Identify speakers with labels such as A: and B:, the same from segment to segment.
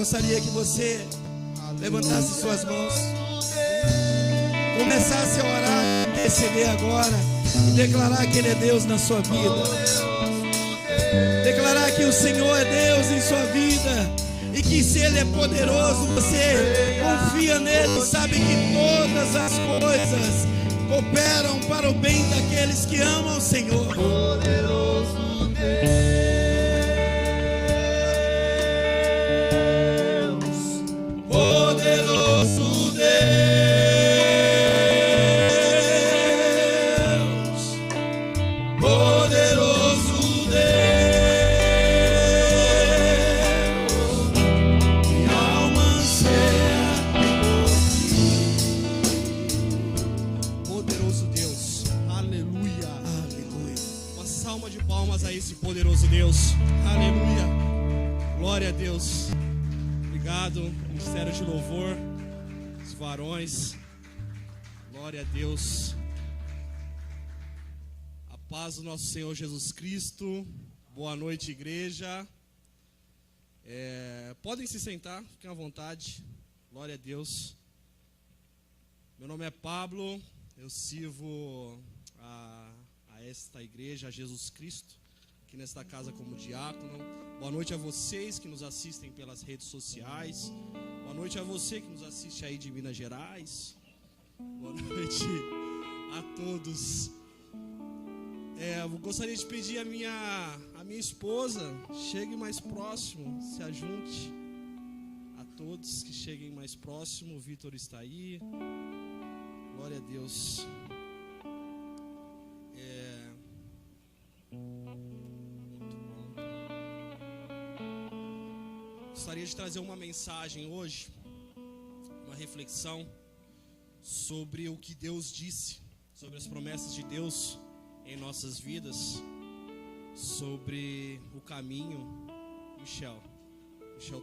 A: gostaria que você levantasse suas mãos, começasse a orar, interceder agora e declarar que Ele é Deus na sua vida. Declarar que o Senhor é Deus em sua vida e que se Ele é poderoso, você confia nele, sabe que todas as coisas cooperam para o bem daqueles que amam o Senhor.
B: Poderoso Deus,
A: poderoso Deus, poderoso Deus, minha alma anseia por ti.
C: Poderoso Deus, aleluia,
A: Aleluia.
C: uma salva de palmas a esse poderoso Deus, aleluia, glória a Deus. Obrigado, Ministério de Louvor, os varões, glória a Deus. A paz do nosso Senhor Jesus Cristo. Boa noite, igreja. Podem se sentar, fiquem à vontade, glória a Deus. Meu nome é Pablo, eu sirvo a esta igreja, a Jesus Cristo, aqui nesta casa como diácono. Boa noite a vocês que nos assistem pelas redes sociais. Boa noite a você que nos assiste aí de Minas Gerais. Boa noite a todos. Eu gostaria de pedir a minha esposa, chegue mais próximo, se ajunte. A todos que cheguem mais próximo, o Vitor está aí. Glória a Deus. Gostaria de trazer uma mensagem hoje, uma reflexão sobre o que Deus disse, sobre as promessas de Deus em nossas vidas, sobre o caminho. Michel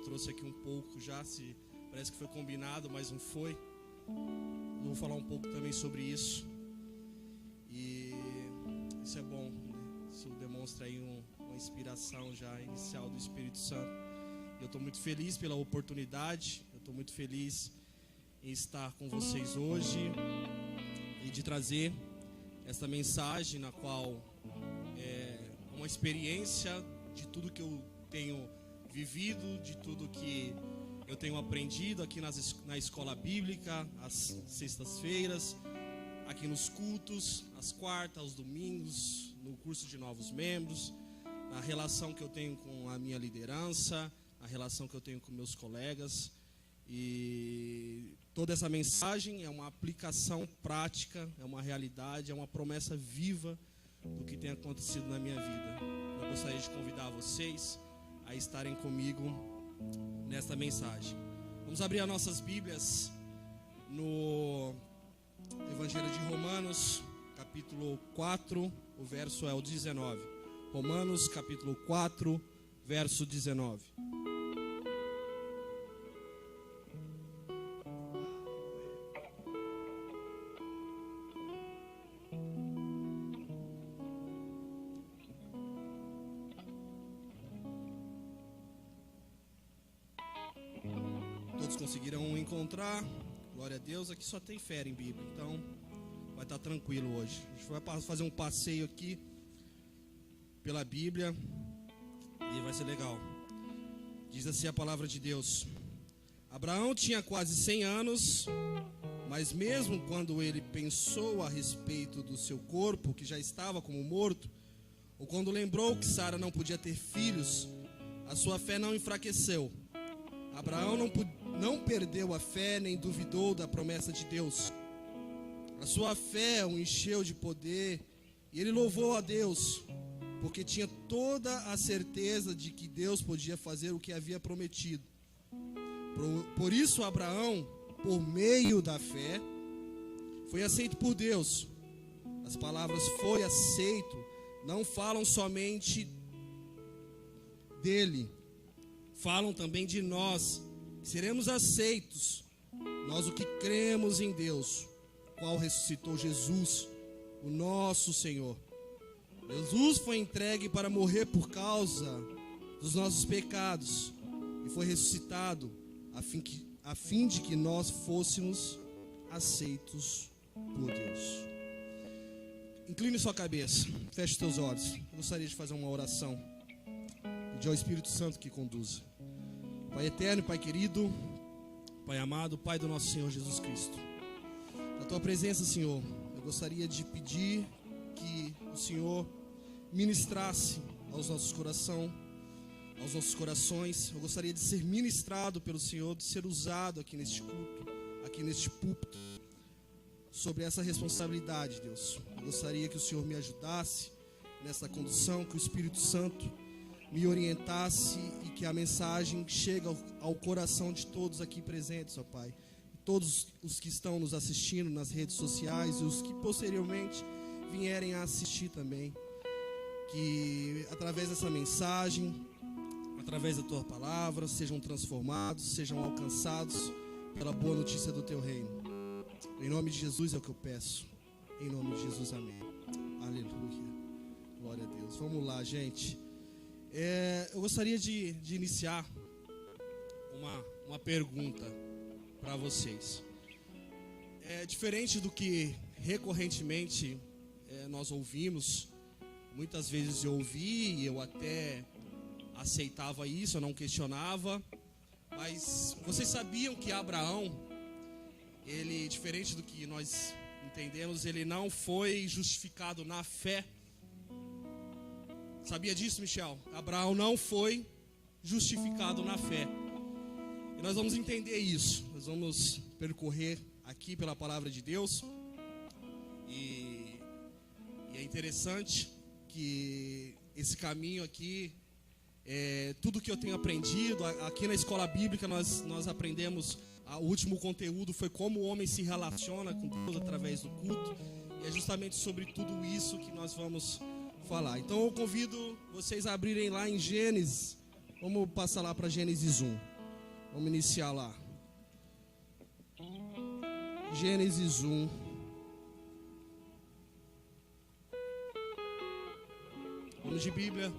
C: trouxe aqui um pouco já, parece que foi combinado, mas não foi. Eu vou falar um pouco também sobre isso. E isso é bom, né? Isso demonstra aí uma inspiração já inicial do Espírito Santo. Eu estou muito feliz pela oportunidade, eu estou muito feliz em estar com vocês hoje e de trazer esta mensagem na qual é uma experiência de tudo que eu tenho vivido, de tudo que eu tenho aprendido aqui na escola bíblica, às sextas-feiras, aqui nos cultos, às quartas, aos domingos, no curso de novos membros, na relação que eu tenho com a minha liderança, a relação que eu tenho com meus colegas. E toda essa mensagem é uma aplicação prática, é uma realidade, é uma promessa viva do que tem acontecido na minha vida. Eu gostaria de convidar vocês a estarem comigo nesta mensagem. Vamos abrir as nossas Bíblias no Evangelho de Romanos, capítulo 4, o verso é o 19. Romanos, capítulo 4, verso 19. Todos conseguiram encontrar? Glória a Deus. Aqui só tem fé em Bíblia, então vai estar tranquilo hoje. A gente vai fazer um passeio aqui pela Bíblia e vai ser legal. Diz assim a palavra de Deus: Abraão tinha quase 100 anos, mas mesmo quando ele pensou a respeito do seu corpo, que já estava como morto, ou quando lembrou que Sara não podia ter filhos, a sua fé não enfraqueceu. Abraão não perdeu a fé, nem duvidou da promessa de Deus. A sua fé o encheu de poder e ele louvou a Deus, porque tinha toda a certeza de que Deus podia fazer o que havia prometido. Por isso Abraão, por meio da fé, foi aceito por Deus. As palavras "foi aceito" não falam somente dele, falam também de nós, que seremos aceitos, nós o que cremos em Deus, qual ressuscitou Jesus, o nosso Senhor. Jesus foi entregue para morrer por causa dos nossos pecados, e foi ressuscitado a fim de que nós fôssemos aceitos por Deus. Incline sua cabeça, feche seus olhos. Eu gostaria de fazer uma oração, pedir ao Espírito Santo que conduza. Pai eterno, Pai querido, Pai amado, Pai do nosso Senhor Jesus Cristo, na tua presença, Senhor, eu gostaria de pedir que o Senhor ministrasse aos nossos corações. Eu gostaria de ser ministrado pelo Senhor, de ser usado aqui neste culto, aqui neste púlpito, sobre essa responsabilidade, Deus. Eu gostaria que o Senhor me ajudasse nessa condução, que o Espírito Santo me orientasse e que a mensagem chegue ao coração de todos aqui presentes, ó Pai. Todos os que estão nos assistindo nas redes sociais e os que posteriormente vierem a assistir também. Que através dessa mensagem, através da Tua palavra, sejam transformados, sejam alcançados pela boa notícia do Teu reino. Em nome de Jesus é o que eu peço. Em nome de Jesus, amém. Aleluia. Glória a Deus. Vamos lá, gente. Eu gostaria de iniciar uma pergunta para vocês. Diferente do que recorrentemente nós ouvimos, muitas vezes eu ouvi e eu até aceitava isso, eu não questionava, mas vocês sabiam que Abraão, ele, diferente do que nós entendemos, ele não foi justificado na fé? Sabia disso, Michel? Abraão não foi justificado na fé. E nós vamos entender isso. Nós vamos percorrer aqui pela palavra de Deus. E é interessante que esse caminho aqui, tudo que eu tenho aprendido, aqui na escola bíblica nós aprendemos, o último conteúdo foi como o homem se relaciona com Deus através do culto. E é justamente sobre tudo isso que nós vamos falar. Então eu convido vocês a abrirem lá em Gênesis. Vamos passar lá para Gênesis 1. Vamos iniciar lá. Gênesis 1. Vamos de Bíblia.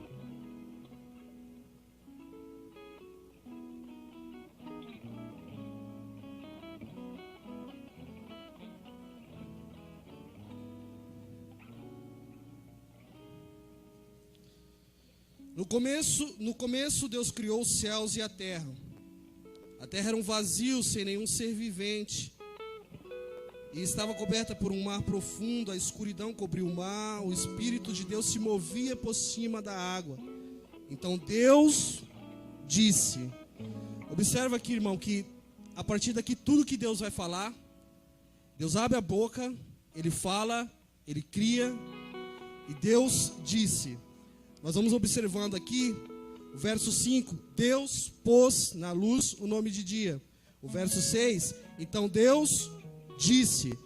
C: No começo Deus criou os céus e a terra. A terra era um vazio, sem nenhum ser vivente, e estava coberta por um mar profundo. A escuridão cobriu o mar. O Espírito de Deus se movia por cima da água. Então Deus disse. Observa aqui, irmão, que a partir daqui tudo que Deus vai falar, Deus abre a boca, Ele fala, Ele cria, e Deus disse. Nós vamos observando aqui o verso 5, Deus pôs na luz o nome de dia. O verso 6, então Deus disse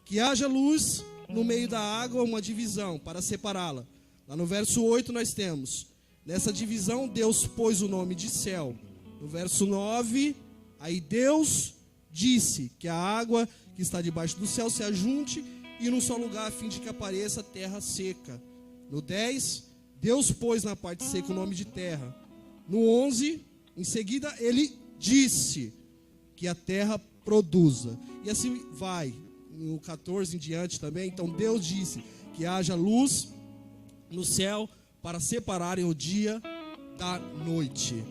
C: que haja luz no meio da água, uma divisão para separá-la. Lá no verso 8 nós temos, nessa divisão Deus pôs o nome de céu. No verso 9, aí Deus disse que a água que está debaixo do céu se ajunte e num só lugar, a fim de que apareça terra seca. No 10, Deus pôs na parte seca o nome de terra. No 11, em seguida, Ele disse que a terra produza. E assim vai. No 14 em diante também. Então Deus disse que haja luz no céu para separarem o dia da noite.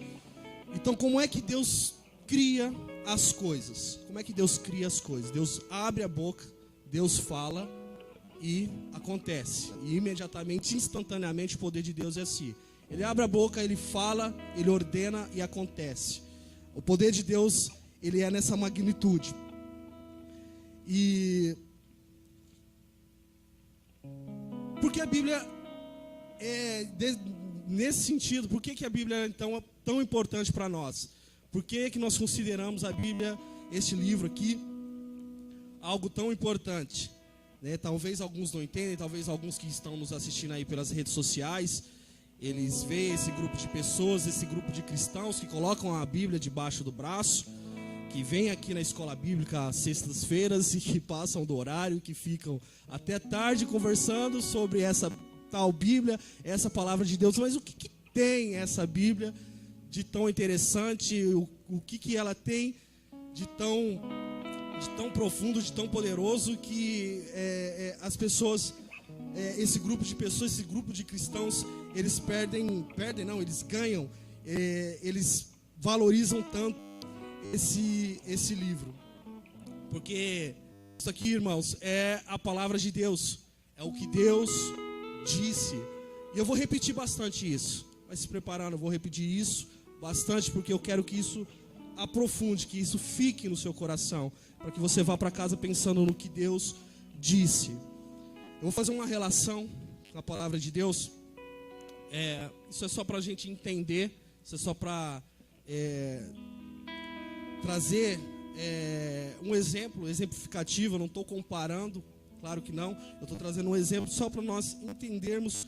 C: Então como é que Deus cria as coisas? Como é que Deus cria as coisas? Deus abre a boca, Deus fala e acontece. E imediatamente, instantaneamente, o poder de Deus é assim. Ele abre a boca, Ele fala, Ele ordena e acontece. O poder de Deus, Ele é nessa magnitude. E porque a Bíblia nesse sentido, por que a Bíblia então é tão importante para nós? Por que nós consideramos a Bíblia, este livro aqui, algo tão importante? Talvez alguns não entendem, talvez alguns que estão nos assistindo aí pelas redes sociais, eles veem esse grupo de pessoas, esse grupo de cristãos que colocam a Bíblia debaixo do braço, que vêm aqui na escola bíblica às sextas-feiras e que passam do horário, que ficam até tarde conversando sobre essa tal Bíblia, essa palavra de Deus. Mas o que tem essa Bíblia de tão interessante, o que ela tem de tão profundo, de tão poderoso, que as pessoas, esse grupo de pessoas, esse grupo de cristãos, eles eles ganham, eles valorizam tanto esse livro. Porque isso aqui, irmãos, é a palavra de Deus, é o que Deus disse. E eu vou repetir bastante isso. Vai se preparando, eu vou repetir isso bastante, porque eu quero que isso aprofunde, que isso fique no seu coração, para que você vá para casa pensando no que Deus disse. Eu vou fazer uma relação com a palavra de Deus. Isso é só para a gente entender, isso é só para trazer um exemplo exemplificativo. Eu não estou comparando, claro que não. Eu estou trazendo um exemplo só para nós entendermos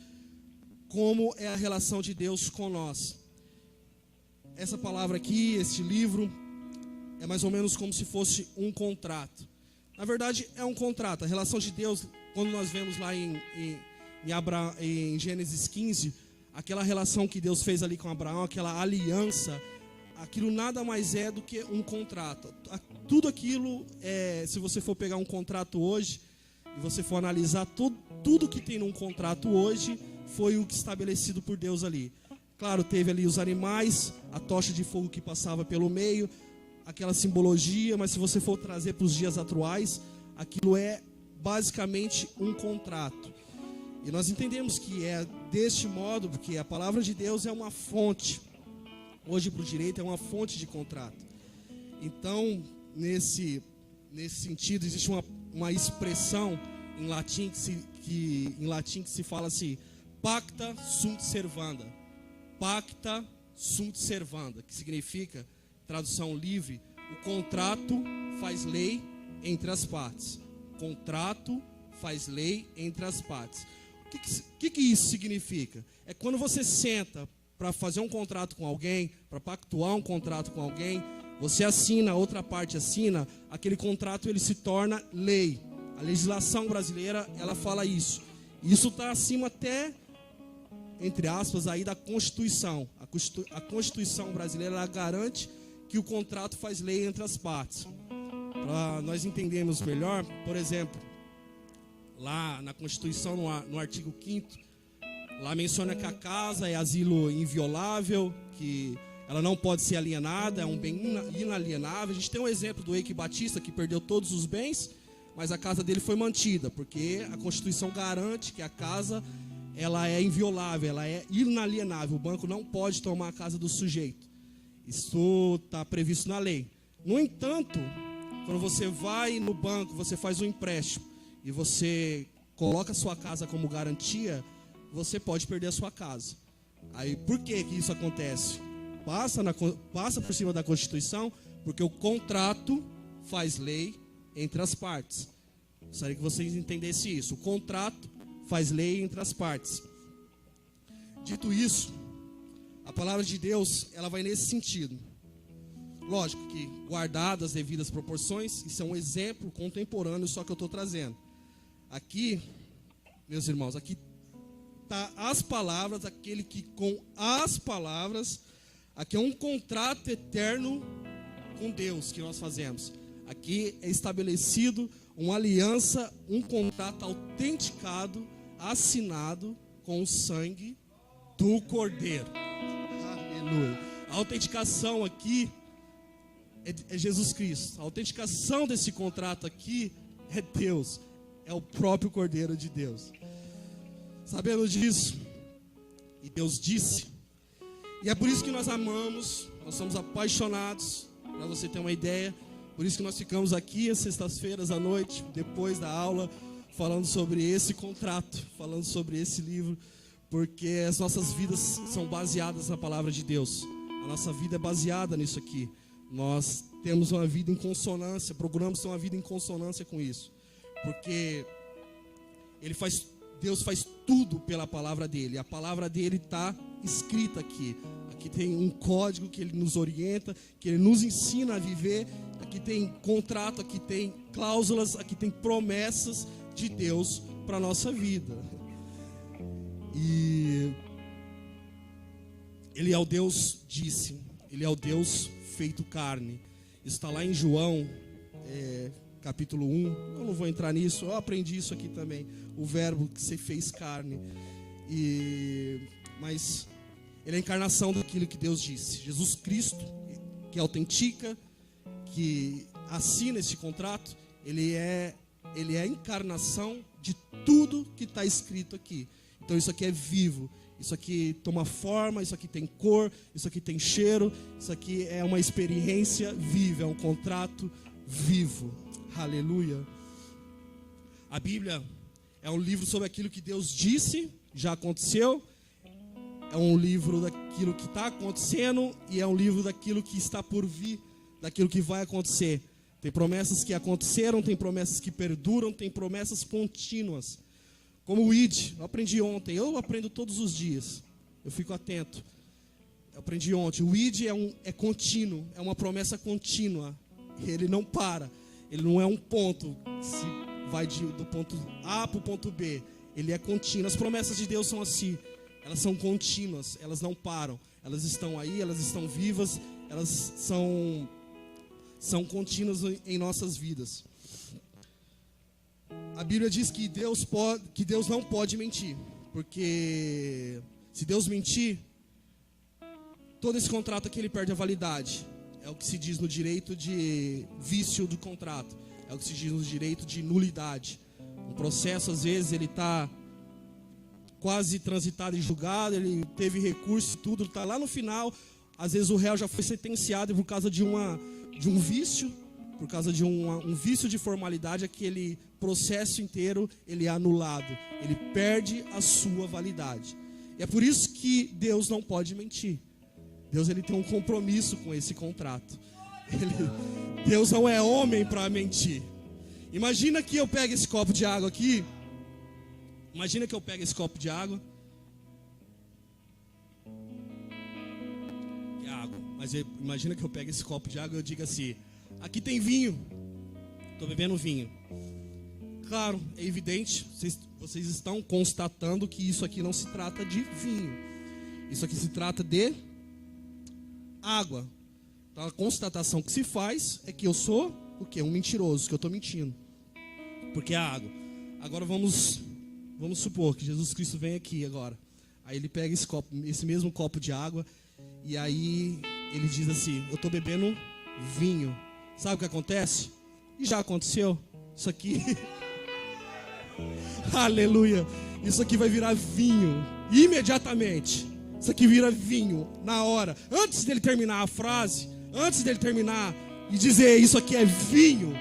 C: como é a relação de Deus com nós. Essa palavra aqui, este livro, é mais ou menos como se fosse um contrato. Na verdade, é um contrato. A relação de Deus, quando nós vemos lá em Gênesis 15, aquela relação que Deus fez ali com Abraão, aquela aliança, aquilo nada mais é do que um contrato. Tudo aquilo, se você for pegar um contrato hoje, e você for analisar, tudo que tem num contrato hoje, foi o que estabelecido por Deus ali. Claro, teve ali os animais, a tocha de fogo que passava pelo meio, aquela simbologia, mas se você for trazer para os dias atuais, aquilo é basicamente um contrato. E nós entendemos que é deste modo, porque a palavra de Deus é uma fonte, hoje para o direito é uma fonte de contrato. Então, nesse sentido, existe uma expressão em latim que se fala assim: pacta sunt servanda. Pacta sunt servanda, que significa, tradução livre, o contrato faz lei entre as partes. Contrato faz lei entre as partes. O que isso significa? É quando você senta para fazer um contrato com alguém, para pactuar um contrato com alguém, você assina, a outra parte assina, aquele contrato ele se torna lei. A legislação brasileira, ela fala isso. Isso está acima até, entre aspas, aí da Constituição. A Constituição brasileira, ela garante que o contrato faz lei entre as partes. Para nós entendermos melhor, por exemplo, lá na Constituição, no artigo 5º, lá menciona que a casa é asilo inviolável, que ela não pode ser alienada, é um bem inalienável. A gente tem um exemplo do Eike Batista, que perdeu todos os bens, mas a casa dele foi mantida, porque a Constituição garante que a casa, ela é inviolável, ela é inalienável. O banco não pode tomar a casa do sujeito. Isso está previsto na lei. No entanto, quando você vai no banco, você faz um empréstimo e você coloca a sua casa como garantia, você pode perder a sua casa. Aí, por que isso acontece? Passa por cima da Constituição, porque o contrato faz lei entre as partes. Gostaria que vocês entendessem isso. O contrato faz lei entre as partes. Dito isso, a palavra de Deus, ela vai nesse sentido. Lógico que guardadas as devidas proporções, isso é um exemplo contemporâneo só que eu estou trazendo. Aqui, meus irmãos, aqui está as palavras, aquele que com as palavras, aqui é um contrato eterno com Deus que nós fazemos. Aqui é estabelecido uma aliança, um contrato autenticado, assinado com o sangue do Cordeiro. Aleluia. A autenticação aqui é Jesus Cristo. A autenticação desse contrato aqui é Deus. É o próprio Cordeiro de Deus. Sabendo disso, e Deus disse, e é por isso que nós amamos, nós somos apaixonados, para você ter uma ideia. Por isso que nós ficamos aqui às sextas-feiras à noite, depois da aula, falando sobre esse contrato, falando sobre esse livro, porque as nossas vidas são baseadas na palavra de Deus. A nossa vida é baseada nisso aqui. Nós temos uma vida em consonância, procuramos ter uma vida em consonância com isso, porque Deus faz tudo pela palavra dele. A palavra dele está escrita aqui. Aqui tem um código que ele nos orienta, que ele nos ensina a viver. Aqui tem contrato, aqui tem cláusulas, aqui tem promessas de Deus para a nossa vida. E Ele é o Deus disse, Ele é o Deus feito carne. Isso está lá em João, capítulo 1. Eu não vou entrar nisso, eu aprendi isso aqui também. O verbo que se fez carne. Mas Ele é a encarnação daquilo que Deus disse. Jesus Cristo, que autentica, que assina esse contrato, Ele é a encarnação de tudo que está escrito aqui. Então isso aqui é vivo, isso aqui toma forma, isso aqui tem cor, isso aqui tem cheiro, isso aqui é uma experiência viva, é um contrato vivo. Aleluia. A Bíblia é um livro sobre aquilo que Deus disse, já aconteceu. É um livro daquilo que está acontecendo e é um livro daquilo que está por vir, daquilo que vai acontecer. Tem promessas que aconteceram, tem promessas que perduram, tem promessas contínuas. Como o ID, eu aprendi ontem, eu aprendo todos os dias, eu fico atento. Eu aprendi ontem, o ID é contínuo, é uma promessa contínua, ele não para, ele não é um ponto, se vai do ponto A para o ponto B, ele é contínuo. As promessas de Deus são assim, elas são contínuas, elas não param, elas estão aí, elas estão vivas, elas são contínuas em nossas vidas. A Bíblia diz que Deus não pode mentir, porque se Deus mentir, todo esse contrato aqui ele perde a validade. É o que se diz no direito de vício do contrato, é o que se diz no direito de nulidade. Um processo, às vezes, ele está quase transitado e julgado, ele teve recurso, tudo está lá no final. Às vezes o réu já foi sentenciado por causa de um vício, por causa de um vício de formalidade, aquele processo inteiro ele é anulado, ele perde a sua validade. E é por isso que Deus não pode mentir. Deus ele tem um compromisso com esse contrato. Deus não é homem para mentir. Imagina que eu pego esse copo de água aqui. Imagina que eu pego esse copo de água. Que é água. Mas imagina que eu pego esse copo de água e eu diga assim: aqui tem vinho. Estou bebendo vinho. Claro, é evidente, vocês estão constatando que isso aqui não se trata de vinho. Isso aqui se trata de água. Então a constatação que se faz é que eu sou o quê? Um mentiroso, que eu estou mentindo. Porque é água. Agora vamos supor que Jesus Cristo vem aqui agora. Aí ele pega esse mesmo copo de água, e aí ele diz assim: eu estou bebendo vinho. Sabe o que acontece? E já aconteceu. Isso aqui aleluia. Isso aqui vai virar vinho imediatamente. Isso aqui vira vinho na hora. Antes dele terminar a frase, antes dele terminar e dizer isso aqui é vinho,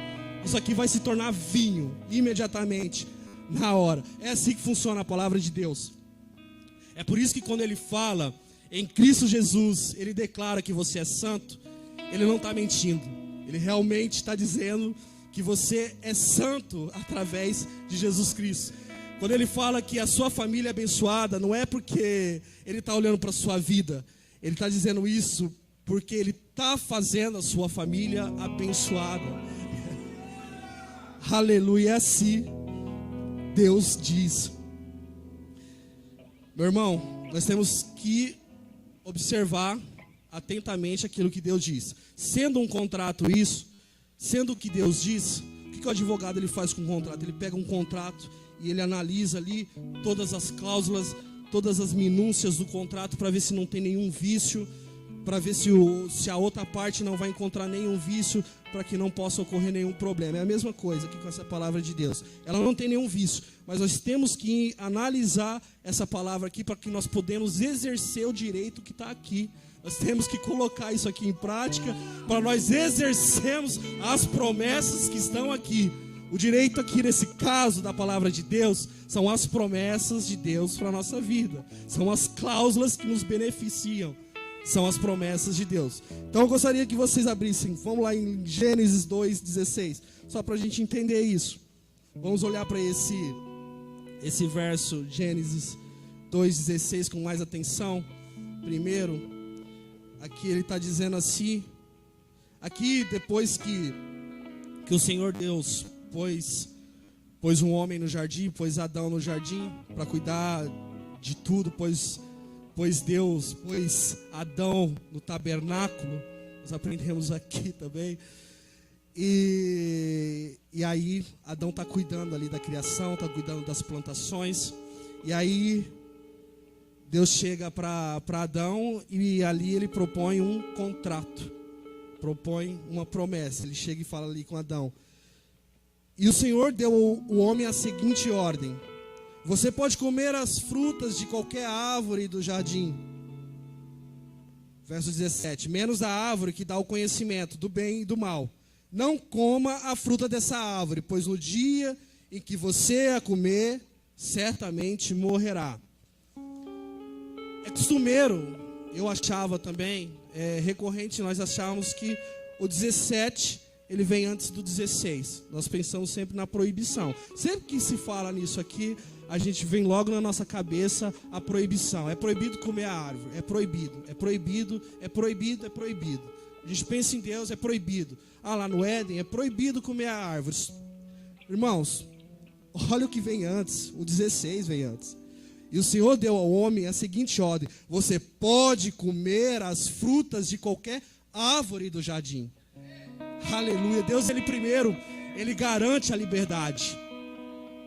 C: isso aqui vai se tornar vinho imediatamente, na hora. É assim que funciona a palavra de Deus. É por isso que quando ele fala em Cristo Jesus, ele declara que você é santo, ele não está mentindo. Ele realmente está dizendo que você é santo através de Jesus Cristo. Quando ele fala que a sua família é abençoada, não é porque ele está olhando para a sua vida. Ele está dizendo isso porque ele está fazendo a sua família abençoada. Aleluia, é assim Deus diz. Meu irmão, nós temos que observar atentamente aquilo que Deus diz. Sendo um contrato isso, sendo o que Deus diz, o que o advogado ele faz com o contrato? Ele pega um contrato e ele analisa ali todas as cláusulas, todas as minúcias do contrato para ver se não tem nenhum vício, para ver se a outra parte não vai encontrar nenhum vício, para que não possa ocorrer nenhum problema. É a mesma coisa aqui com essa palavra de Deus. Ela não tem nenhum vício, mas nós temos que analisar essa palavra aqui para que nós podemos exercer o direito que está aqui. Nós temos que colocar isso aqui em prática para nós exercermos as promessas que estão aqui. O direito aqui nesse caso da palavra de Deus são as promessas de Deus para a nossa vida. São as cláusulas que nos beneficiam. São as promessas de Deus. Então eu gostaria que vocês abrissem. Vamos lá em Gênesis 2:16. Só para a gente entender isso. Vamos olhar para esse verso, Gênesis 2:16, com mais atenção. Primeiro, aqui ele está dizendo assim. Aqui depois que o Senhor Deus pôs um homem no jardim, pôs Adão no jardim para cuidar de tudo, pôs
A: pôs Adão no tabernáculo. Nós aprendemos aqui também. E aí Adão está cuidando ali da criação, está cuidando das plantações. E aí Deus chega para Adão e ali ele propõe um contrato, propõe uma promessa. Ele chega e fala ali com Adão: e o Senhor deu ao homem a seguinte ordem: você pode comer as frutas de qualquer árvore do jardim. Verso 17: menos a árvore que dá o conhecimento do bem e do mal. Não coma a fruta dessa árvore, pois no dia em que você a comer, certamente morrerá. É costumeiro, eu achava também, recorrente, nós achávamos que o 17, ele vem antes do 16. Nós pensamos sempre na proibição. Sempre que se fala nisso aqui, a gente vem logo na nossa cabeça a proibição. É proibido comer a árvore, é proibido, é proibido, é proibido, é proibido. A gente pensa em Deus, é proibido. Ah, lá no Éden, é proibido comer a árvore. Irmãos, olha o que vem antes, o 16 vem antes. E o Senhor deu ao homem a seguinte ordem: você pode comer as frutas de qualquer árvore do jardim. Aleluia. Deus, ele primeiro, ele garante a liberdade.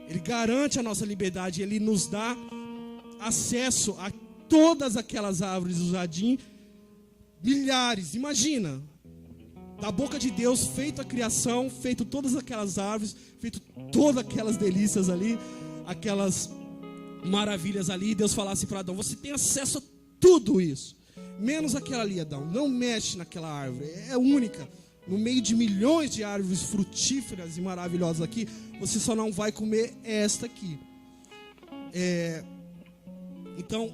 A: Ele garante a nossa liberdade. Ele nos dá acesso a todas aquelas árvores do jardim. Milhares, imagina. Da boca de Deus, feito a criação, feito todas aquelas árvores, feito todas aquelas delícias ali, aquelas maravilhas ali. Deus falasse para Adão: você tem acesso a tudo isso, menos aquela ali, Adão. Não mexe naquela árvore, é única. No meio de milhões de árvores frutíferas e maravilhosas aqui, você só não vai comer esta aqui. Então,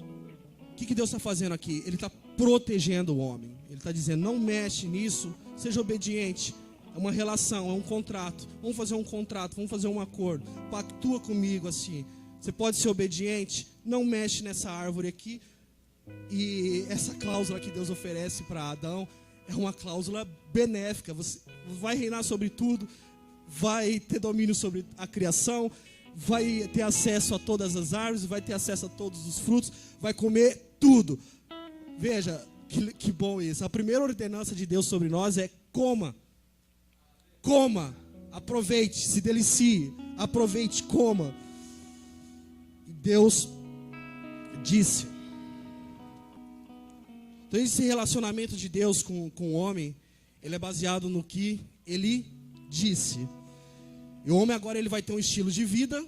A: o que Deus está fazendo aqui? Ele está protegendo o homem. Ele está dizendo: não mexe nisso, seja obediente. É uma relação, é um contrato. Vamos fazer um contrato, vamos fazer um acordo. Pactua comigo assim. Você pode ser obediente, não mexe nessa árvore aqui. E essa cláusula que Deus oferece para Adão é uma cláusula benéfica. Você vai reinar sobre tudo, vai ter domínio sobre a criação, vai ter acesso a todas as árvores, vai ter acesso a todos os frutos, vai comer tudo. Veja, que bom isso. A primeira ordenança de Deus sobre nós é: coma. Coma, aproveite, se delicie, aproveite, coma. Deus disse. Então esse relacionamento de Deus com o homem, ele é baseado no que ele disse. E o homem agora ele vai ter um estilo de vida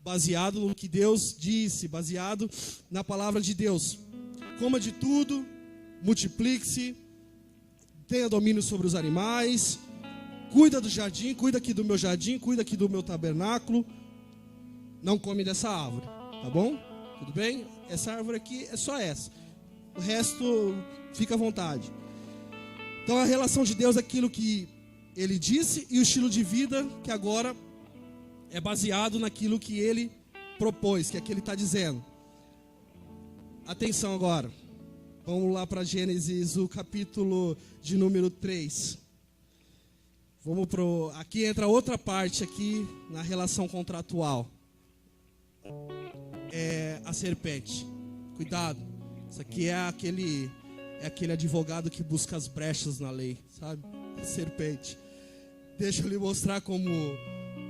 A: baseado no que Deus disse, baseado na palavra de Deus. Coma de tudo, multiplique-se, tenha domínio sobre os animais, cuida do jardim, cuida aqui do meu jardim, cuida aqui do meu tabernáculo. Não come dessa árvore, tá bom? Tudo bem? Essa árvore aqui é só essa. O resto, fica à vontade. Então a relação de Deus é aquilo que ele disse, e o estilo de vida que agora é baseado naquilo que ele propôs, que é que ele está dizendo. Atenção agora. Vamos lá para Gênesis, o capítulo de número 3. Aqui entra outra parte aqui na relação contratual. É a serpente. Cuidado. Isso aqui é aquele advogado que busca as brechas na lei, sabe? A serpente. Deixa eu lhe mostrar como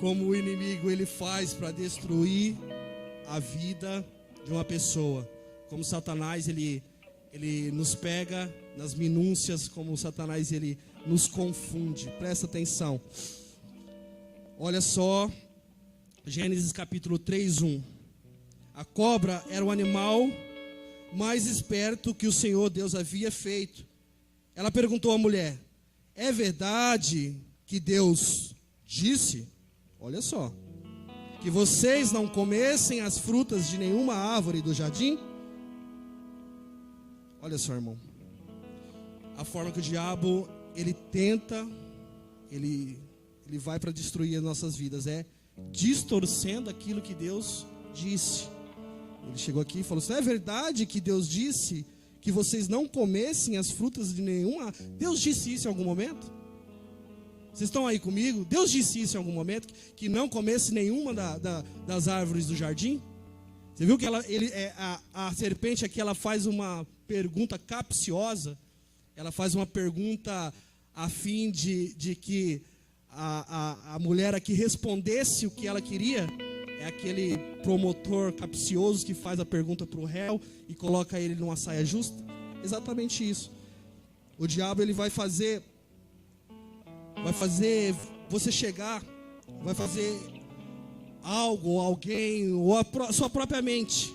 A: o inimigo ele faz para destruir a vida de uma pessoa. Como Satanás ele nos pega nas minúcias, como Satanás ele nos confunde. Presta atenção. Olha só, Gênesis capítulo 3:1. A cobra era o animal mais esperto que o Senhor Deus havia feito. Ela perguntou à mulher: é verdade que Deus disse, olha só, que vocês não comessem as frutas de nenhuma árvore do jardim? Olha só, irmão, a forma que o diabo ele tenta, ele vai para destruir as nossas vidas, é distorcendo aquilo que Deus disse. Ele chegou aqui e falou assim: é verdade que Deus disse que vocês não comessem as frutas de nenhuma? Deus disse isso em algum momento? Vocês estão aí comigo? Deus disse isso em algum momento, que não comesse nenhuma das árvores do jardim?
C: Você viu que a serpente aqui ela faz uma pergunta capciosa? Ela faz uma pergunta a fim de que a mulher aqui respondesse o que ela queria. É aquele promotor capcioso que faz a pergunta para o réu e coloca ele numa saia justa. Exatamente isso. O diabo ele vai fazer você chegar, vai fazer algo, ou alguém, ou a sua própria mente,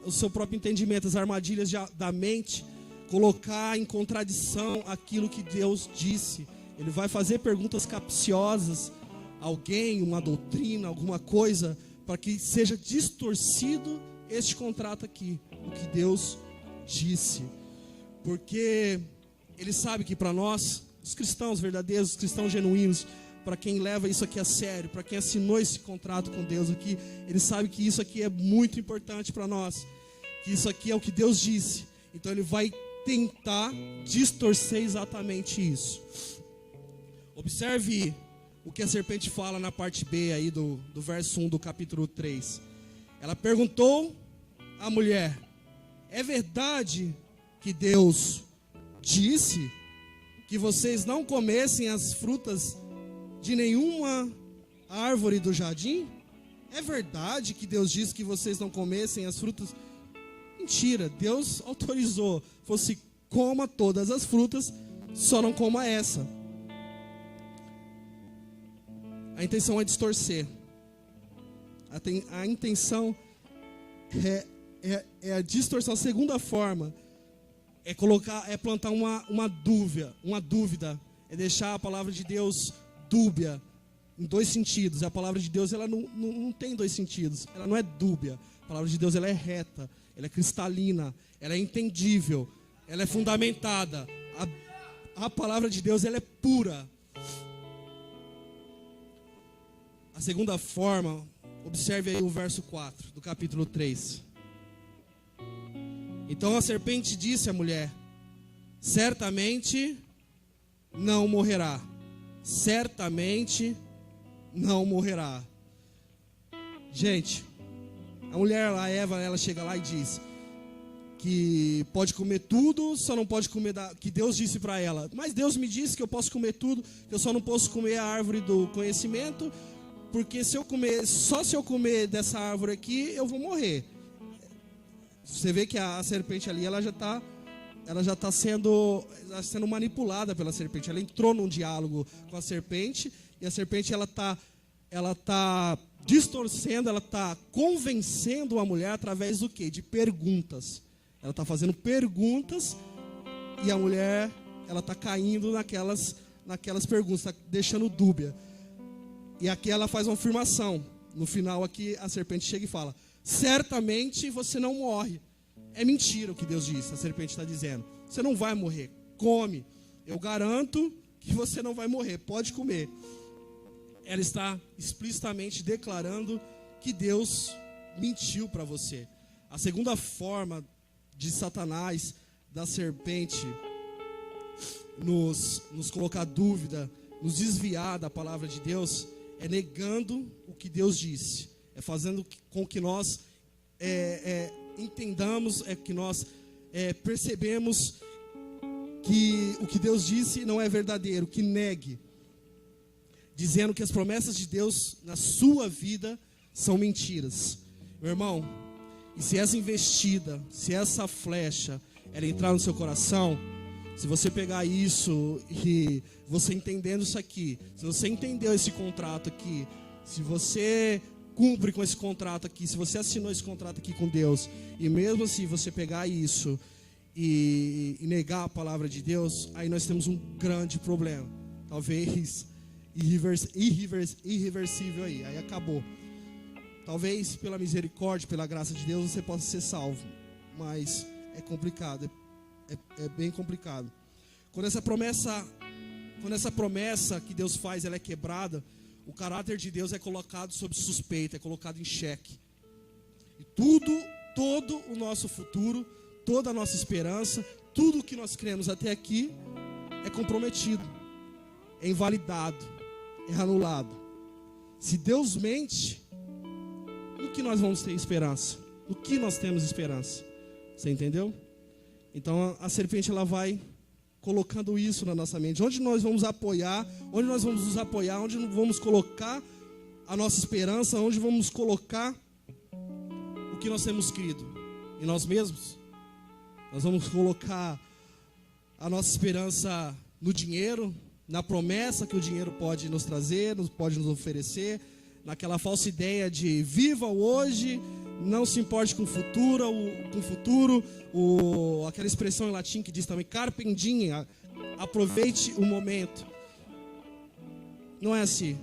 C: o seu próprio entendimento, as armadilhas da mente, colocar em contradição aquilo que Deus disse. Ele vai fazer perguntas capciosas, alguém, uma doutrina, alguma coisa, para que seja distorcido este contrato aqui, o que Deus disse. Porque Ele sabe que para nós, os cristãos verdadeiros, os cristãos genuínos, para quem leva isso aqui a sério, para quem assinou esse contrato com Deus aqui, Ele sabe que isso aqui é muito importante para nós, que isso aqui é o que Deus disse. Então Ele vai tentar distorcer exatamente isso. Observe o que a serpente fala na parte B aí do verso 1 do capítulo 3. Ela perguntou à mulher: é verdade que Deus disse que vocês não comessem as frutas de nenhuma árvore do jardim? É verdade que Deus disse que vocês não comessem as frutas? Mentira, Deus autorizou. Fosse coma todas as frutas, só não coma essa. A intenção é distorcer. A intenção é a distorção. A segunda forma é plantar uma dúvida, é deixar a palavra de Deus dúbia, em dois sentidos. A palavra de Deus ela não tem dois sentidos, ela não é dúbia. A palavra de Deus ela é reta, ela é cristalina, ela é entendível, ela é fundamentada. A palavra de Deus ela é pura. A segunda forma, observe aí o verso 4 do capítulo 3. Então a serpente disse à mulher: certamente não morrerá. Certamente não morrerá. Gente, a mulher, a Eva, ela chega lá e diz que pode comer tudo, só não pode comer que Deus disse para ela. Mas Deus me disse que eu posso comer tudo, que eu só não posso comer a árvore do conhecimento, porque se eu comer dessa árvore aqui, eu vou morrer. Você vê que a serpente ali, ela já está sendo manipulada pela serpente. Ela entrou num diálogo com a serpente, e a serpente ela tá distorcendo, ela está convencendo a mulher através do quê? De perguntas. Ela está fazendo perguntas e a mulher ela está caindo naquelas perguntas, está deixando dúbia. E aqui ela faz uma afirmação. No final aqui a serpente chega e fala: certamente você não morre. É mentira o que Deus disse, a serpente está dizendo. Você não vai morrer, come. Eu garanto que você não vai morrer, pode comer. Ela está explicitamente declarando que Deus mentiu para você. A segunda forma de Satanás, da serpente, nos colocar dúvida, nos desviar da palavra de Deus, é negando o que Deus disse. É fazendo com que nós entendamos, que nós percebemos que o que Deus disse não é verdadeiro, que negue, dizendo que as promessas de Deus na sua vida são mentiras. Meu irmão, e se essa investida, se essa flecha, ela entrar no seu coração, se você pegar isso e você entendendo isso aqui, se você entendeu esse contrato aqui, se você cumpre com esse contrato aqui, se você assinou esse contrato aqui com Deus, e mesmo assim você pegar isso e negar a palavra de Deus, aí nós temos um grande problema, talvez irreversível aí acabou. Talvez pela misericórdia, pela graça de Deus você possa ser salvo, mas é complicado, é bem complicado. Quando essa promessa que Deus faz, ela é quebrada, o caráter de Deus é colocado sob suspeita, é colocado em xeque. E todo o nosso futuro, toda a nossa esperança, tudo o que nós cremos até aqui é comprometido, é invalidado, é anulado. Se Deus mente, no que nós vamos ter esperança? No que nós temos esperança? Você entendeu? Então a serpente ela vai colocando isso na nossa mente. Onde nós vamos apoiar? Onde nós vamos nos apoiar? Onde vamos colocar a nossa esperança? Onde vamos colocar o que nós temos crido? Em nós mesmos? Nós vamos colocar a nossa esperança no dinheiro, na promessa que o dinheiro pode nos trazer, pode nos oferecer, naquela falsa ideia de viva o hoje, não se importe com o futuro, aquela expressão em latim que diz também carpe diem, aproveite o momento. Não é assim.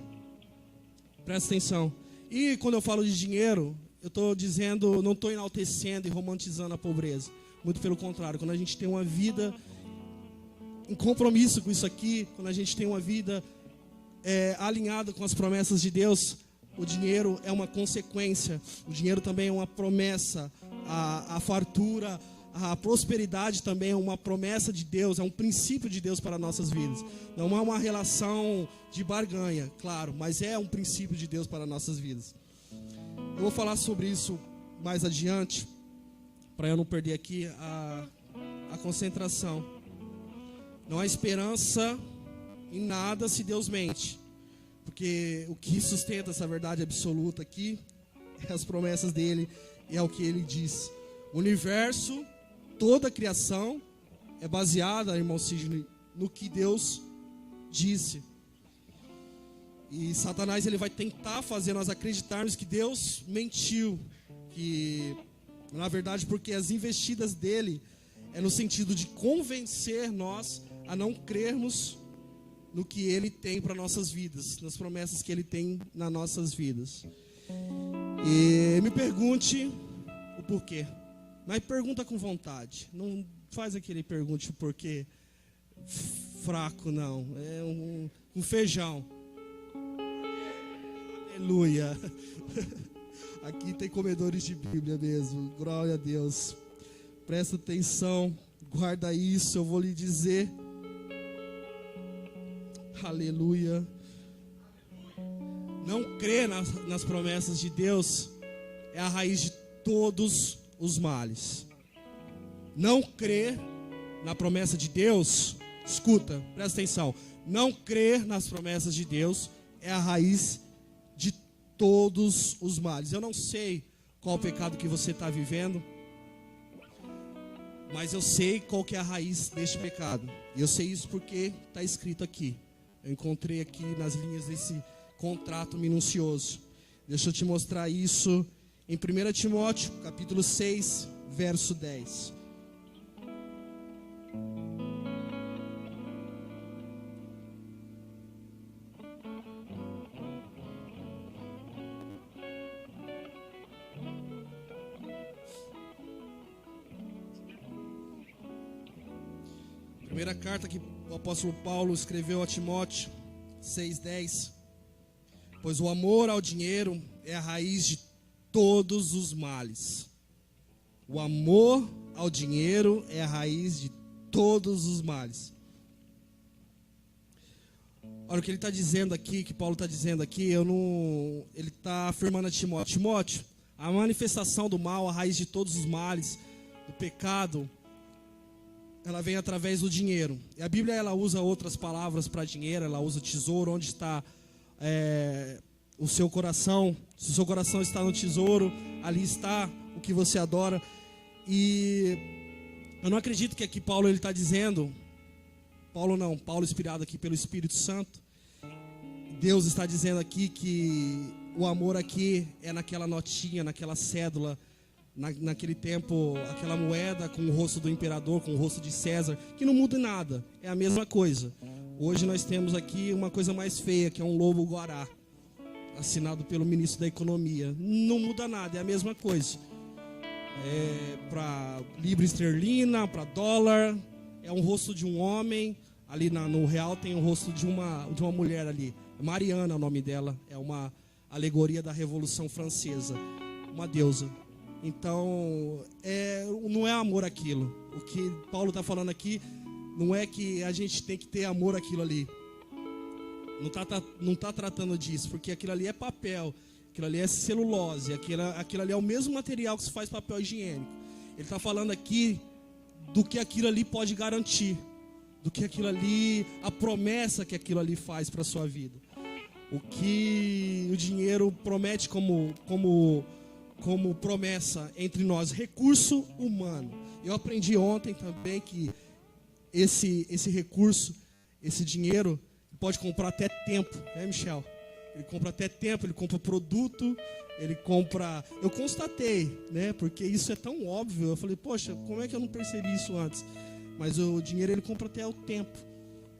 C: Presta atenção. E quando eu falo de dinheiro, eu estou dizendo, não estou enaltecendo e romantizando a pobreza. Muito pelo contrário, quando a gente tem uma vida em compromisso com isso aqui, quando a gente tem uma vida alinhada com as promessas de Deus, o dinheiro é uma consequência. O dinheiro também é uma promessa. A fartura, a prosperidade também é uma promessa de Deus, é um princípio de Deus para nossas vidas. Não é uma relação de barganha, claro, mas é um princípio de Deus para nossas vidas. Eu vou falar sobre isso mais adiante, para eu não perder aqui a concentração. Não há esperança em nada se Deus mente. Porque o que sustenta essa verdade absoluta aqui é as promessas dele e é o que ele diz. O universo, toda a criação é baseada, irmão Sidney, no que Deus disse. E Satanás ele vai tentar fazer nós acreditarmos que Deus mentiu. Que, na verdade, porque as investidas dele é no sentido de convencer nós a não crermos no que Ele tem para nossas vidas, nas promessas que Ele tem nas nossas vidas. E me pergunte o porquê, mas pergunta com vontade. Não faz aquele pergunte o porquê fraco, não. É um feijão. Aleluia. Aqui tem comedores de Bíblia mesmo. Glória a Deus. Presta atenção, guarda isso, eu vou lhe dizer. Aleluia. Não crer nas promessas de Deus é a raiz de todos os males. Não crer na promessa de Deus, escuta, presta atenção. Não crer nas promessas de Deus é a raiz de todos os males. Eu não sei qual o pecado que você está vivendo, mas eu sei qual que é a raiz deste pecado. E eu sei isso porque está escrito aqui. Eu encontrei aqui nas linhas desse contrato minucioso. Deixa eu te mostrar isso em 1 Timóteo, capítulo 6, verso 10. Primeira carta que o apóstolo Paulo escreveu a Timóteo 6,10. Pois o amor ao dinheiro é a raiz de todos os males. O amor ao dinheiro é a raiz de todos os males. Olha o que ele está dizendo aqui, que Paulo está dizendo aqui, ele está afirmando a Timóteo. Timóteo, a manifestação do mal, a raiz de todos os males, do pecado, ela vem através do dinheiro. E a Bíblia ela usa outras palavras para dinheiro, ela usa tesouro, onde está o seu coração. Se o seu coração está no tesouro, ali está o que você adora. E eu não acredito que aqui Paulo está dizendo, Paulo inspirado aqui pelo Espírito Santo, Deus está dizendo aqui que o amor aqui é naquela notinha, naquela cédula, naquele tempo, aquela moeda com o rosto do imperador, com o rosto de César, que não muda em nada, é a mesma coisa. Hoje nós temos aqui uma coisa mais feia, que é um lobo-guará, assinado pelo ministro da Economia. Não muda nada, é a mesma coisa. Para libra esterlina, para dólar, é um rosto de um homem, ali no real tem o rosto de uma mulher ali. Mariana é o nome dela, é uma alegoria da Revolução Francesa, uma deusa. Então, não é amor aquilo. O que Paulo está falando aqui não é que a gente tem que ter amor àquilo ali. Não tá tratando disso, porque aquilo ali é papel. Aquilo ali é celulose, aquilo ali é o mesmo material que se faz papel higiênico. Ele está falando aqui do que aquilo ali pode garantir, do que aquilo ali, a promessa que aquilo ali faz para a sua vida. O que o dinheiro promete como promessa entre nós, recurso humano. Eu aprendi ontem também que esse recurso, esse dinheiro, pode comprar até tempo, né, Michel? Ele compra até tempo, ele compra produto, ele compra... Eu constatei, né? Porque isso é tão óbvio. Eu falei, poxa, como é que eu não percebi isso antes? Mas o dinheiro, ele compra até o tempo.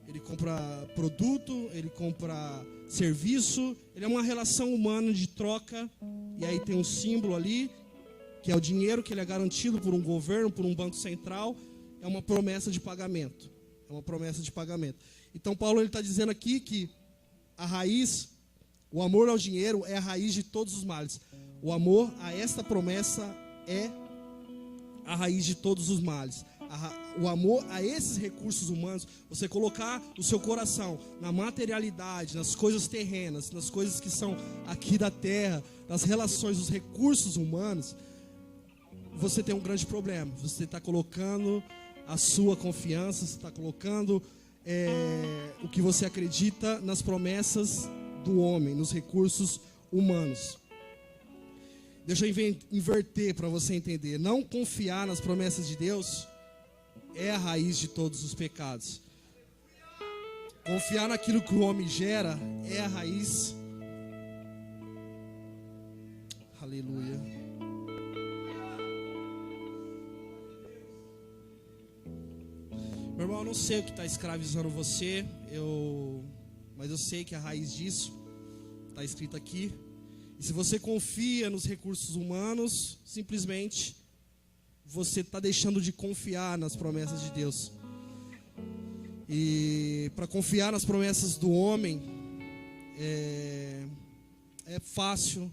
C: Ele compra produto, ele compra serviço. Ele é uma relação humana de troca. E aí tem um símbolo ali, que é o dinheiro, que ele é garantido por um governo, por um banco central. É uma promessa de pagamento. É uma promessa de pagamento. Então, Paulo está dizendo aqui que a raiz... O amor ao dinheiro é a raiz de todos os males. O amor a esta promessa é a raiz de todos os males. O amor a esses recursos humanos, você colocar o seu coração na materialidade, nas coisas terrenas, nas coisas que são aqui da terra, nas relações, os recursos humanos, você tem um grande problema. Você está colocando a sua confiança, você está colocando o que você acredita nas promessas do homem, nos recursos humanos. Deixa eu inverter para você entender. Não confiar nas promessas de Deus é a raiz de todos os pecados. Confiar naquilo que o homem gera é a raiz. Aleluia. Meu irmão, eu não sei o que está escravizando você, mas eu sei que a raiz disso está escrito aqui. E se você confia nos recursos humanos, simplesmente você está deixando de confiar nas promessas de Deus. E para confiar nas promessas do homem é fácil,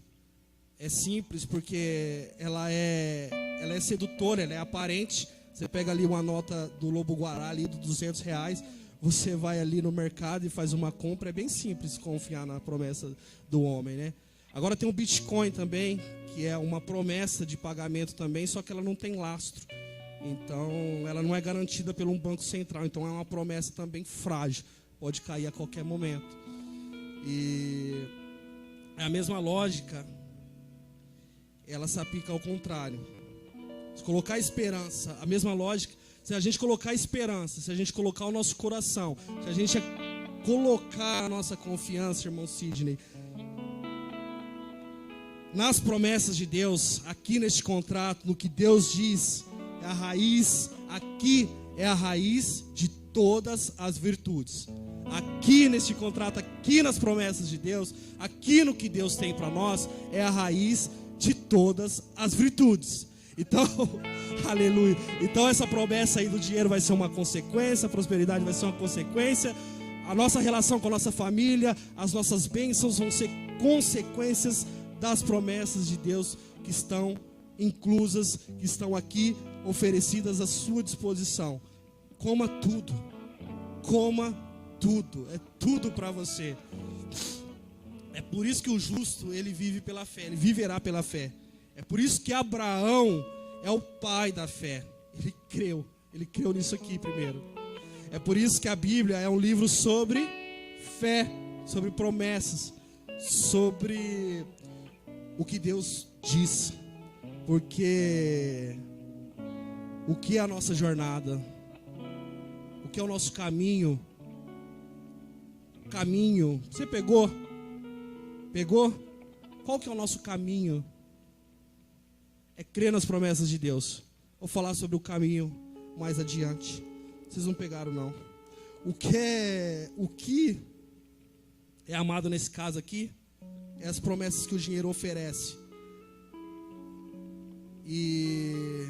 C: é simples, porque ela é sedutora, ela é aparente. Você pega ali uma nota do Lobo-Guará ali de R$200, você vai ali no mercado e faz uma compra. É bem simples confiar na promessa do homem, né? Agora tem o Bitcoin também, que é uma promessa de pagamento também, só que ela não tem lastro. Então, ela não é garantida pelo banco central. Então, é uma promessa também frágil. Pode cair a qualquer momento. E a mesma lógica, ela se aplica ao contrário. Se colocar esperança, a mesma lógica, se a gente colocar esperança, se a gente colocar o nosso coração, se a gente colocar a nossa confiança, irmão Sidney, nas promessas de Deus, aqui neste contrato, no que Deus diz, é a raiz, aqui é a raiz de todas as virtudes. Aqui neste contrato, aqui nas promessas de Deus, aqui no que Deus tem para nós, é a raiz de todas as virtudes. Então, aleluia. Então essa promessa aí do dinheiro vai ser uma consequência, a prosperidade vai ser uma consequência, a nossa relação com a nossa família, as nossas bênçãos vão ser consequências das promessas de Deus que estão inclusas, que estão aqui oferecidas à sua disposição. Coma tudo, é tudo para você. É por isso que o justo, ele vive pela fé, ele viverá pela fé. É por isso que Abraão é o pai da fé. Ele creu nisso aqui primeiro. É por isso que a Bíblia é um livro sobre fé, sobre promessas, sobre o que Deus diz. Porque o que é a nossa jornada? O que é o nosso caminho? Você pegou? Qual que é o nosso caminho? É crer nas promessas de Deus. Vou falar sobre o caminho mais adiante. Vocês não pegaram, não. O que é amado nesse caso aqui é as promessas que o dinheiro oferece. E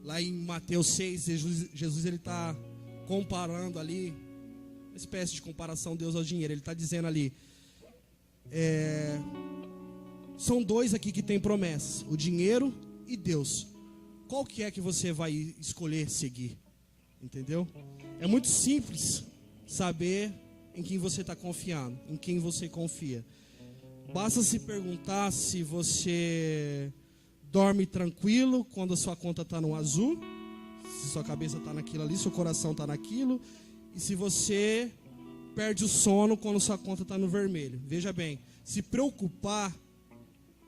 C: lá em Mateus 6, Jesus ele está comparando ali, uma espécie de comparação de Deus ao dinheiro. Ele está dizendo ali, são dois aqui que tem promessas, o dinheiro e Deus. Qual que é que você vai escolher seguir? Entendeu? É muito simples saber em quem você está confiando, em quem você confia. Basta se perguntar se você dorme tranquilo quando a sua conta está no azul, se sua cabeça está naquilo ali, seu coração está naquilo, e se você perde o sono quando sua conta está no vermelho. Veja bem, se preocupar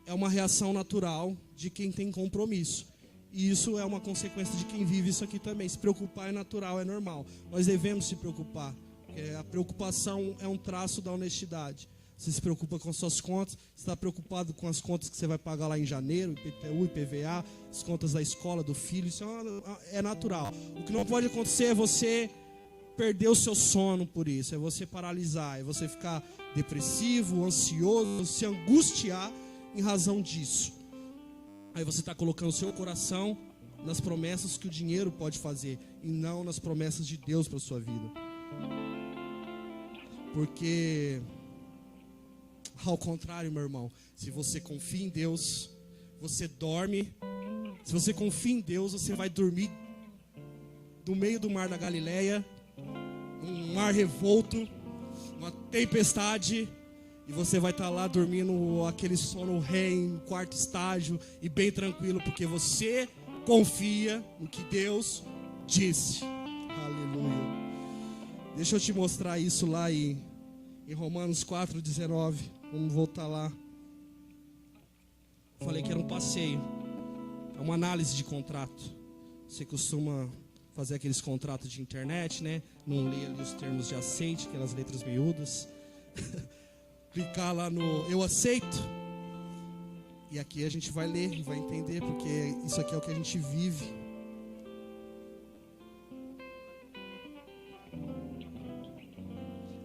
C: é uma reação natural de quem tem compromisso. E isso é uma consequência de quem vive isso aqui também. Se preocupar é natural, é normal. Nós devemos se preocupar. A preocupação é um traço da honestidade. Você se preocupa com suas contas, você está preocupado com as contas que você vai pagar lá em janeiro, IPTU, IPVA, as contas da escola, do filho, isso é natural. O que não pode acontecer é você perder o seu sono por isso, é você paralisar, é você ficar depressivo, ansioso, se angustiar em razão disso. Aí você está colocando o seu coração nas promessas que o dinheiro pode fazer e não nas promessas de Deus para a sua vida. Porque, ao contrário, meu irmão, se você confia em Deus, você dorme. Se você confia em Deus, você vai dormir no meio do mar da Galileia, um mar revolto, uma tempestade, e você vai estar lá dormindo aquele sono REM, quarto estágio, e bem tranquilo, porque você confia no que Deus disse. Aleluia. Deixa eu te mostrar isso lá em Romanos 4,19. Vamos voltar lá. Falei que era um passeio. É uma análise de contrato. Você costuma fazer aqueles contratos de internet, né? Não lê ali os termos de aceite, aquelas letras miúdas. Clicar lá no eu aceito. E aqui a gente vai ler e vai entender, porque isso aqui é o que a gente vive.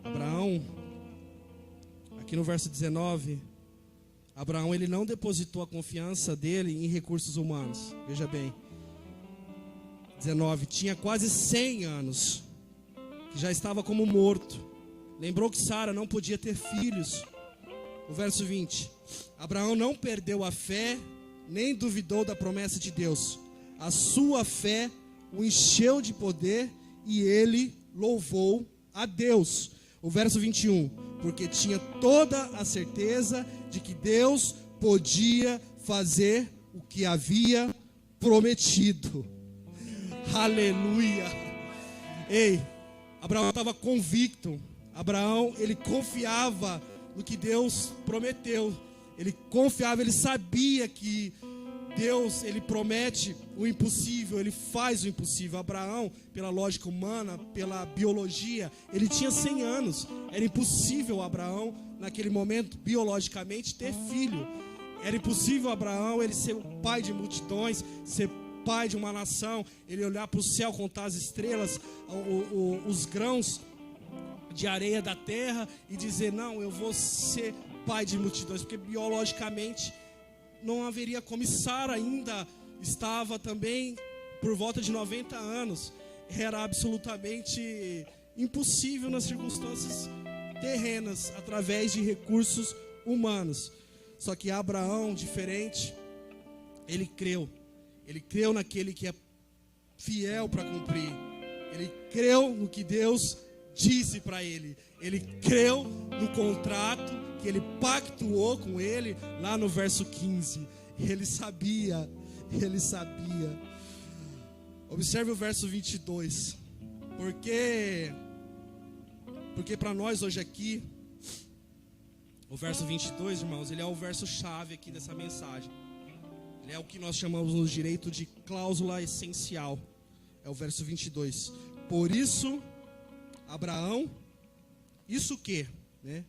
C: Abraão, aqui no verso 19, Abraão, ele não depositou a confiança dele em recursos humanos. Veja bem, 19, tinha quase 100 anos, que já estava como morto. Lembrou que Sara não podia ter filhos. O verso 20, Abraão não perdeu a fé, nem duvidou da promessa de Deus. A sua fé o encheu de poder e ele louvou a Deus. O verso 21, porque tinha toda a certeza de que Deus podia fazer o que havia prometido. Aleluia. Ei, Abraão estava convicto. Abraão, ele confiava no que Deus prometeu. Ele confiava, ele sabia que Deus, ele promete o impossível, ele faz o impossível. Abraão, pela lógica humana, pela biologia, ele tinha 100 anos. Era impossível Abraão, naquele momento, biologicamente, ter filho. Era impossível Abraão, ele ser o pai de multidões, ser pai de uma nação, ele olhar para o céu, contar as estrelas, os grãos de areia da terra e dizer, não, eu vou ser pai de multidões, porque biologicamente não haveria como. Sara ainda estava também por volta de 90 anos, era absolutamente impossível nas circunstâncias terrenas, através de recursos humanos. Só que Abraão, diferente, ele creu naquele que é fiel para cumprir, ele creu no que Deus disse para ele, ele creu no contrato que ele pactuou com ele lá no verso 15, ele sabia. Observe o verso 22, porque para nós hoje aqui, o verso 22, irmãos, ele é o verso chave aqui dessa mensagem, ele é o que nós chamamos no direito de cláusula essencial, é o verso 22, por isso, Abraão, isso o quê? Né?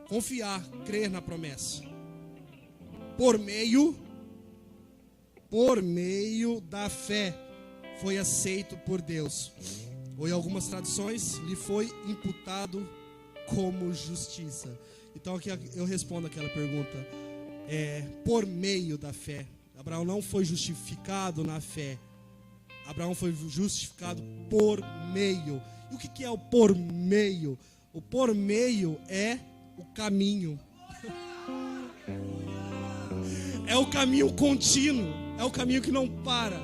C: Confiar, crer na promessa. Por meio da fé, foi aceito por Deus. Ou em algumas traduções, lhe foi imputado como justiça. Então aqui eu respondo aquela pergunta. Por meio da fé. Abraão não foi justificado na fé. Abraão foi justificado por meio. E o que é o por meio? O por meio é o caminho. É o caminho contínuo. É o caminho que não para.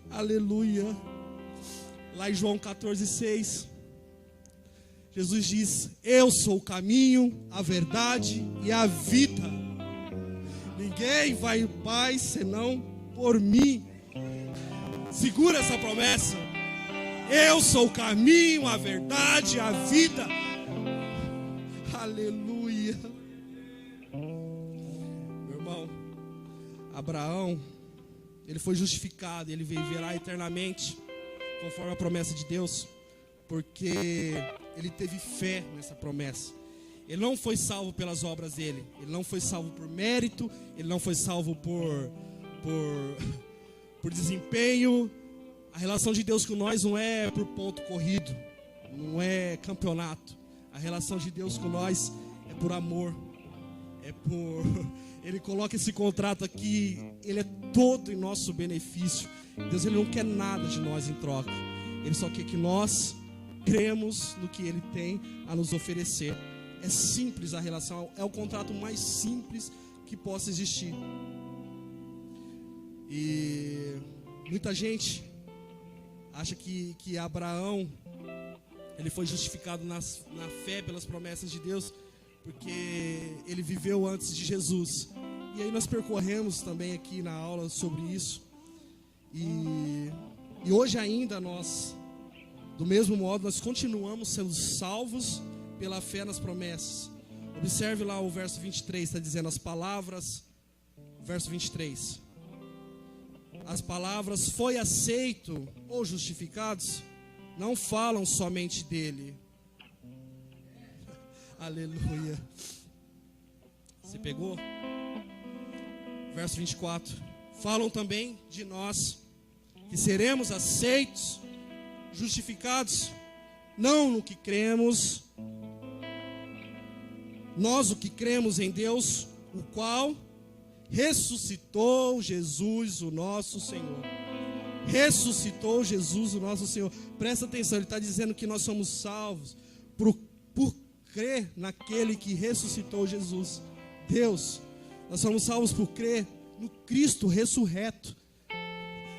C: Aleluia.
A: Lá em João 14,6, Jesus diz: eu sou o caminho, a verdade e a vida. Ninguém vai ao Pai senão por mim. Segura essa promessa. Eu sou o caminho, a verdade e a vida. Aleluia. Meu irmão, Abraão, ele foi justificado, ele viverá eternamente, conforme a promessa de Deus, porque ele teve fé nessa promessa. Ele não foi salvo pelas obras dele, ele não foi salvo por mérito, ele não foi salvo por desempenho. A relação de Deus com nós não é por ponto corrido, não é campeonato. A relação de Deus com nós é por amor, é por... Ele coloca esse contrato aqui, ele é todo em nosso benefício. Deus, ele não quer nada de nós em troca. Ele só quer que nós cremos no que ele tem a nos oferecer. É simples a relação, é o contrato mais simples que possa existir. E muita gente acha que Abraão, ele foi justificado na fé pelas promessas de Deus, porque ele viveu antes de Jesus. E aí nós percorremos também aqui na aula sobre isso. E hoje ainda nós, do mesmo modo, nós continuamos sendo salvos pela fé nas promessas. Observe lá o verso 23, está dizendo as palavras, verso 23. As palavras foi aceito ou justificados não falam somente dele. Aleluia. Você pegou? Verso 24. Falam também de nós, que seremos aceitos, justificados, não no que cremos, nós o que cremos em Deus, o qual ressuscitou Jesus, o nosso Senhor. Ressuscitou Jesus, o nosso Senhor. Presta atenção, ele está dizendo que nós somos salvos por crer naquele que ressuscitou Jesus. Deus, nós somos salvos por crer no Cristo ressurreto.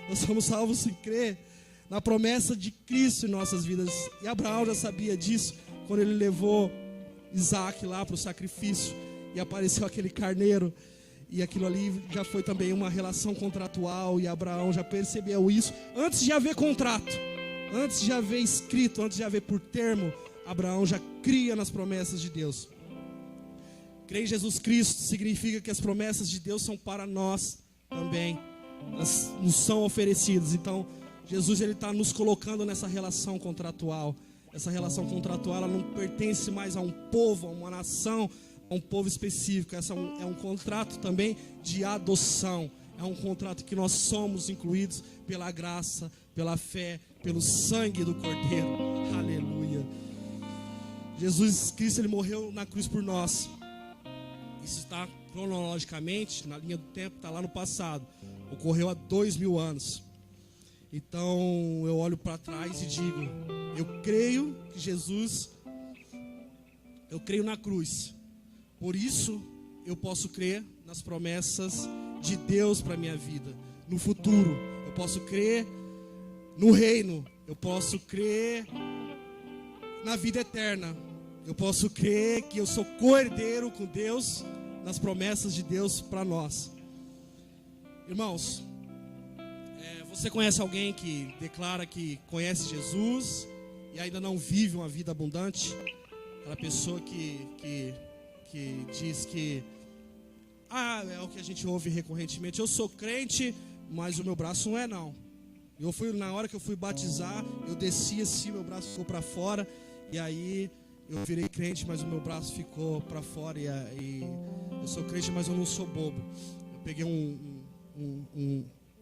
A: Nós somos salvos por crer na promessa de Cristo em nossas vidas. E Abraão já sabia disso quando ele levou Isaac lá para o sacrifício e apareceu aquele carneiro. E aquilo ali já foi também uma relação contratual, e Abraão já percebeu isso antes de haver contrato, antes de haver escrito, antes de haver por termo. Abraão já cria nas promessas de Deus. Crer em Jesus Cristo significa que as promessas de Deus são para nós também, elas nos são oferecidas. Então Jesus, ele está nos colocando nessa relação contratual. Essa relação contratual, ela não pertence mais a um povo, a uma nação, a um povo específico. Essa é um contrato também de adoção. É um contrato que nós somos incluídos pela graça, pela fé, pelo sangue do Cordeiro. Aleluia. Jesus Cristo, ele morreu na cruz por nós. Isso está cronologicamente, na linha do tempo, está lá no passado. Ocorreu há 2000 anos. Então eu olho para trás e digo: eu creio que Jesus, eu creio na cruz. Por isso eu posso crer nas promessas de Deus para a minha vida, no futuro. Eu posso crer no reino, eu posso crer na vida eterna. Eu posso crer que eu sou co-herdeiro com Deus, nas promessas de Deus para nós. Irmãos, você conhece alguém que declara que conhece Jesus e ainda não vive uma vida abundante? Aquela pessoa que diz que é o que a gente ouve recorrentemente: eu sou crente, mas o meu braço não é não. Na hora que eu fui batizar, eu desci assim, meu braço ficou para fora, e aí eu virei crente, mas o meu braço ficou para fora, e eu sou crente, mas eu não sou bobo. Eu peguei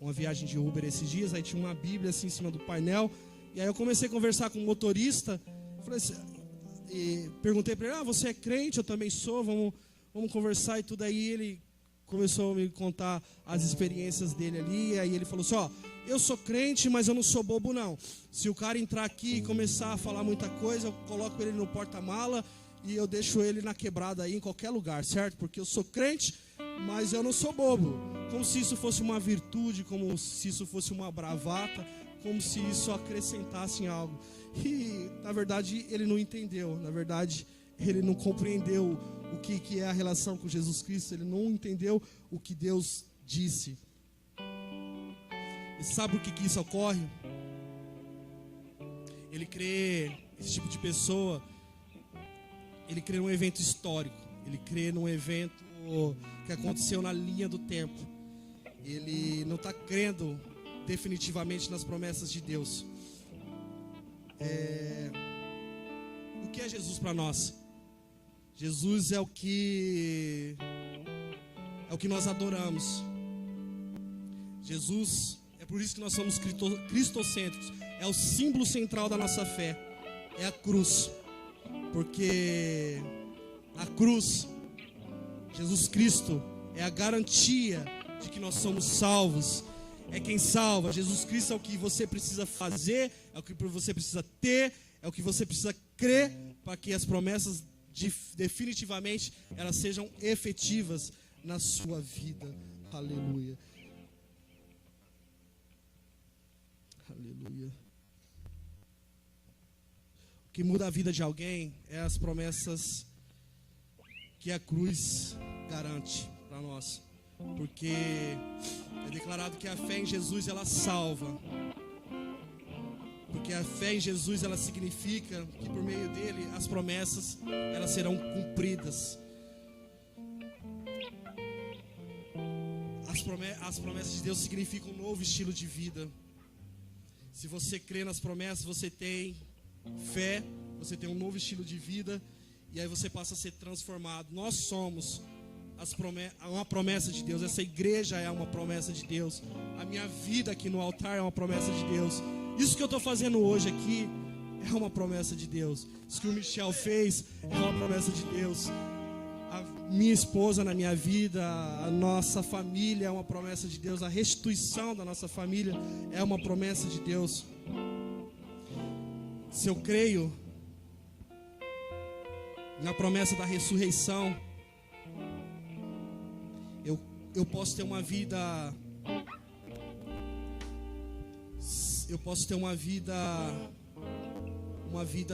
A: uma viagem de Uber esses dias, aí tinha uma Bíblia assim em cima do painel, e aí eu comecei a conversar com o motorista, falei assim, e perguntei para ele: você é crente? Eu também sou, vamos conversar e tudo. Aí ele começou a me contar as experiências dele ali, e aí ele falou assim: eu sou crente, mas eu não sou bobo não. Se o cara entrar aqui e começar a falar muita coisa, eu coloco ele no porta-mala e eu deixo ele na quebrada aí em qualquer lugar, certo? Porque eu sou crente, mas eu não sou bobo. Como se isso fosse uma virtude, como se isso fosse uma bravata,
C: como se isso acrescentasse em algo. E, na verdade, ele não entendeu. Na verdade, ele não compreendeu o que é a relação com Jesus Cristo. Ele não entendeu o que Deus disse. E sabe por que isso ocorre? Ele crê, esse tipo de pessoa, ele crê num evento histórico. Ele crê num evento que aconteceu na linha do tempo. Ele não está crendo definitivamente nas promessas de Deus. O que é Jesus para nós? Jesus é o que nós adoramos. Jesus, é por isso que nós somos cristocêntricos. É o símbolo central da nossa fé. É a cruz. Porque a cruz, Jesus Cristo, é a garantia de que nós somos salvos. É quem salva. Jesus Cristo é o que você precisa fazer, é o que você precisa ter, é o que você precisa crer para que as promessas definitivamente elas sejam efetivas na sua vida. Aleluia. Aleluia. O que muda a vida de alguém é as promessas que a cruz garante para nós. Porque é declarado que a fé em Jesus ela salva. Porque a fé em Jesus ela significa que por meio dele as promessas elas serão cumpridas. As promessas de Deus significam um novo estilo de vida. Se você crê nas promessas, você tem fé, você tem um novo estilo de vida, e aí você passa a ser transformado. Nós somos uma promessa de Deus. Essa igreja é uma promessa de Deus. A minha vida aqui no altar é uma promessa de Deus. Isso que eu estou fazendo hoje aqui é uma promessa de Deus. Isso que o Michel fez é uma promessa de Deus. A minha esposa na minha vida, a nossa família é uma promessa de Deus. A restituição da nossa família é uma promessa de Deus. Se eu creio na promessa da ressurreição, eu posso ter uma vida. Eu posso ter uma vida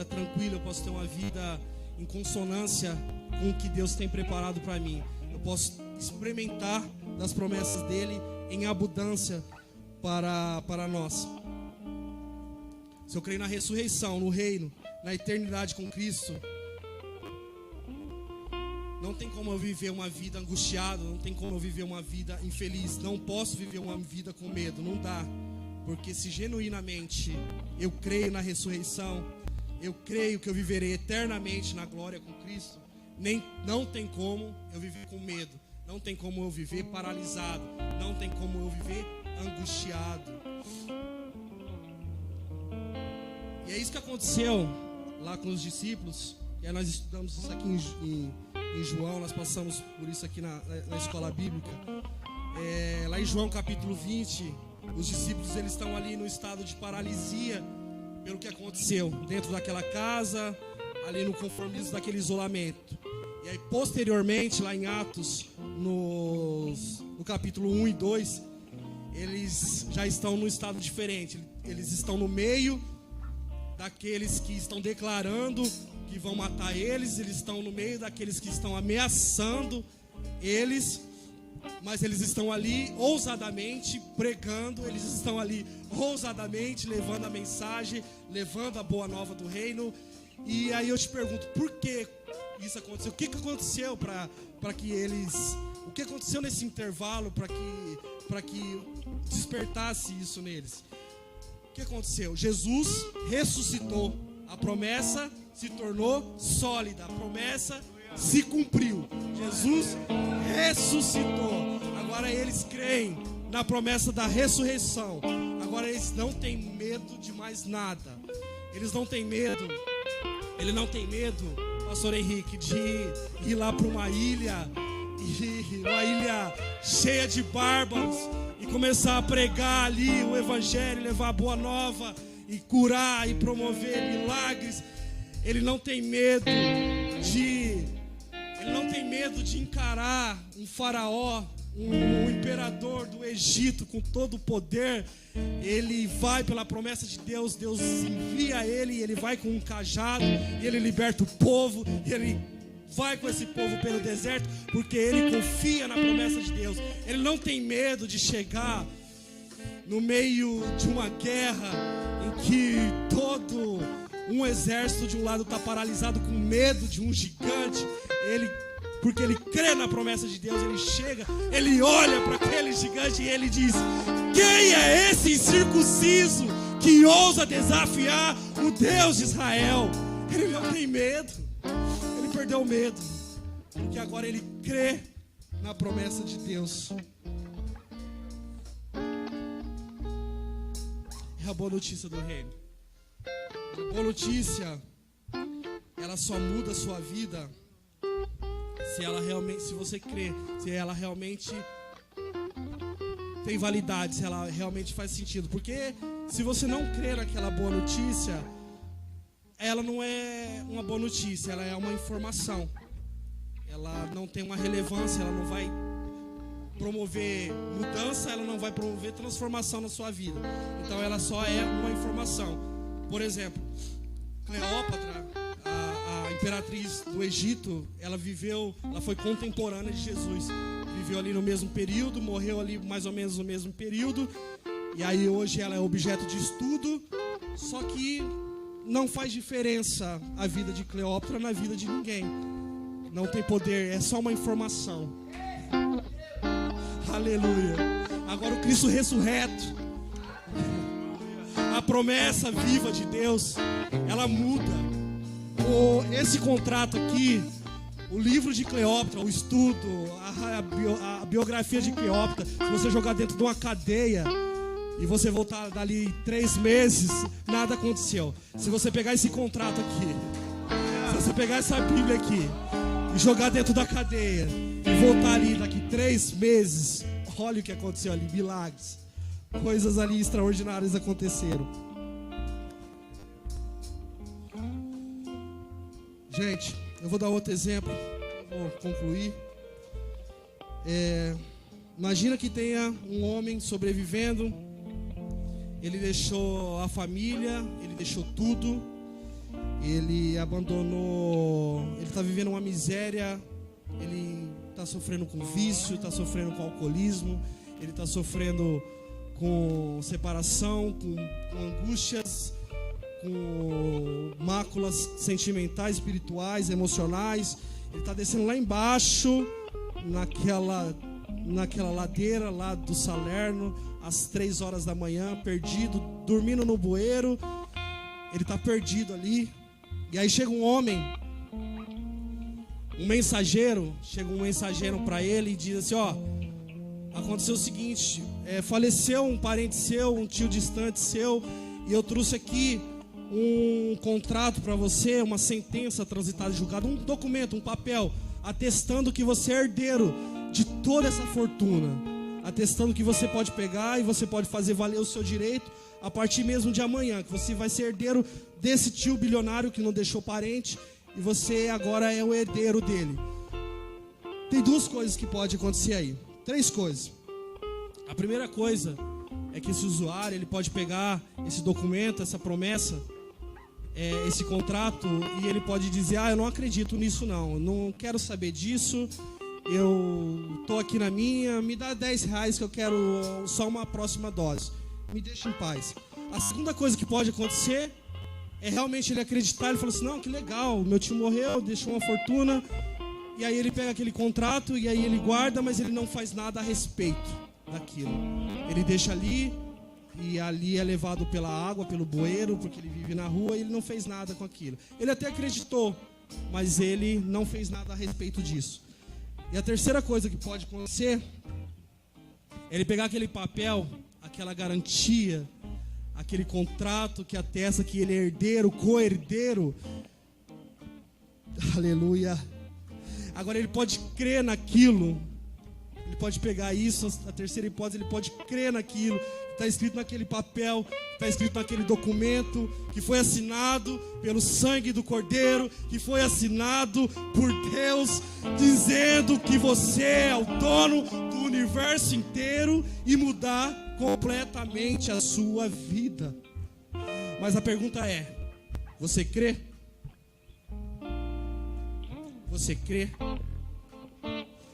C: tranquila. Eu posso ter uma vida em consonância com o que Deus tem preparado para mim. Eu posso experimentar das promessas dele em abundância para nós. Se eu creio na ressurreição, no reino, na eternidade com Cristo, não tem como eu viver uma vida angustiada, não tem como eu viver uma vida infeliz. Não posso viver uma vida com medo, não dá. Porque se genuinamente eu creio na ressurreição, eu creio que eu viverei eternamente na glória com Cristo, não tem como eu viver com medo, não tem como eu viver paralisado, não tem como eu viver angustiado. E é isso que aconteceu lá com os discípulos. E aí nós estudamos isso aqui em João, nós passamos por isso aqui na escola bíblica. Lá em João capítulo 20, os discípulos eles estão ali no estado de paralisia pelo que aconteceu dentro daquela casa, ali no conformismo daquele isolamento. E aí posteriormente, lá em Atos, no capítulo 1 e 2, eles já estão num estado diferente. Eles estão no meio daqueles que estão declarando que vão matar eles, eles estão no meio daqueles que estão ameaçando eles, mas eles estão ali ousadamente pregando, eles estão ali ousadamente levando a mensagem, levando a boa nova do reino. E aí eu te pergunto, por que isso aconteceu? O que aconteceu para que eles... O que aconteceu nesse intervalo para que despertasse isso neles? O que aconteceu? Jesus ressuscitou. A promessa se tornou sólida. A promessa se cumpriu. Jesus ressuscitou. Agora eles creem na promessa da ressurreição. Agora eles não têm medo de mais nada. Eles não têm medo. Ele não tem medo, pastor Henrique, de ir lá para uma ilha cheia de bárbaros e começar a pregar ali o evangelho, levar a boa nova e curar e promover milagres. Ele não tem medo de encarar um faraó um imperador do Egito com todo o poder, ele vai pela promessa de Deus, Deus envia ele, e ele vai com um cajado, e ele liberta o povo, e ele vai com esse povo pelo deserto, porque ele confia na promessa de Deus. Ele não tem medo de chegar no meio de uma guerra em que todo um exército de um lado está paralisado com medo de um gigante. Porque ele crê na promessa de Deus, ele chega, ele olha para aquele gigante e ele diz: quem é esse incircunciso que ousa desafiar o Deus de Israel? Ele não tem medo, ele perdeu o medo, porque agora ele crê na promessa de Deus. É a boa notícia do reino. A boa notícia, ela só muda a sua vida se você crê, se ela realmente tem validade, se ela realmente faz sentido. Porque se você não crer naquela boa notícia, ela não é uma boa notícia, ela é uma informação. Ela não tem uma relevância, ela não vai promover mudança, ela não vai promover transformação na sua vida. Então ela só é uma informação. Por exemplo, Cleópatra, a imperatriz do Egito, ela foi contemporânea de Jesus. Viveu ali no mesmo período, morreu ali mais ou menos no mesmo período. E aí hoje ela é objeto de estudo. Só que não faz diferença a vida de Cleópatra na vida de ninguém. Não tem poder, é só uma informação. Aleluia. Agora o Cristo ressurreto, a promessa viva de Deus, ela muda. Esse contrato aqui, o livro de Cleópatra, o estudo, a biografia de Cleópatra, se você jogar dentro de uma cadeia e você voltar dali 3 meses, nada aconteceu. Se você pegar esse contrato aqui, se você pegar essa Bíblia aqui e jogar dentro da cadeia e voltar ali daqui 3 meses, olha o que aconteceu ali, milagres, coisas ali extraordinárias aconteceram. Gente, eu vou dar outro exemplo, vou concluir. Imagina que tenha um homem sobrevivendo, ele deixou a família, ele deixou tudo, ele abandonou, ele está vivendo uma miséria, ele está sofrendo com vício, está sofrendo com alcoolismo, ele está sofrendo com separação, com angústias, com máculas sentimentais, espirituais, emocionais. Ele está descendo lá embaixo, naquela ladeira lá do Salerno, às 3 horas da manhã, perdido, dormindo no bueiro. Ele está perdido ali. E aí chega um homem, um mensageiro para ele e diz assim: ó, aconteceu o seguinte, faleceu um parente seu, um tio distante seu, e eu trouxe aqui um contrato para você, uma sentença transitada em julgado, um documento, um papel, atestando que você é herdeiro de toda essa fortuna, atestando que você pode pegar e você pode fazer valer o seu direito a partir mesmo de amanhã, que você vai ser herdeiro desse tio bilionário que não deixou parente, e você agora é o herdeiro dele. Tem 2 coisas que podem acontecer aí, 3 coisas. A primeira coisa é que esse usuário, ele pode pegar esse documento, essa promessa, esse contrato, e ele pode dizer: eu não acredito nisso não quero saber disso, eu estou aqui na minha, me dá R$10 que eu quero só uma próxima dose, me deixa em paz. A segunda coisa que pode acontecer é realmente ele acreditar, ele fala assim: não, que legal, meu tio morreu, deixou uma fortuna, e aí ele pega aquele contrato, e aí ele guarda, mas ele não faz nada a respeito daquilo, ele deixa ali, e ali é levado pela água, pelo bueiro, porque ele vive na rua, e ele não fez nada com aquilo. Ele até acreditou, mas ele não fez nada a respeito disso. E a terceira coisa que pode acontecer é ele pegar aquele papel, aquela garantia, aquele contrato que atesta que ele é herdeiro, co-herdeiro. Aleluia. Agora ele pode crer naquilo. Ele pode pegar isso, a terceira hipótese, ele pode crer naquilo que está escrito naquele papel, está escrito naquele documento, que foi assinado pelo sangue do Cordeiro, que foi assinado por Deus, dizendo que você é o dono do universo inteiro e mudar completamente a sua vida. Mas a pergunta é: você crê? Você crê?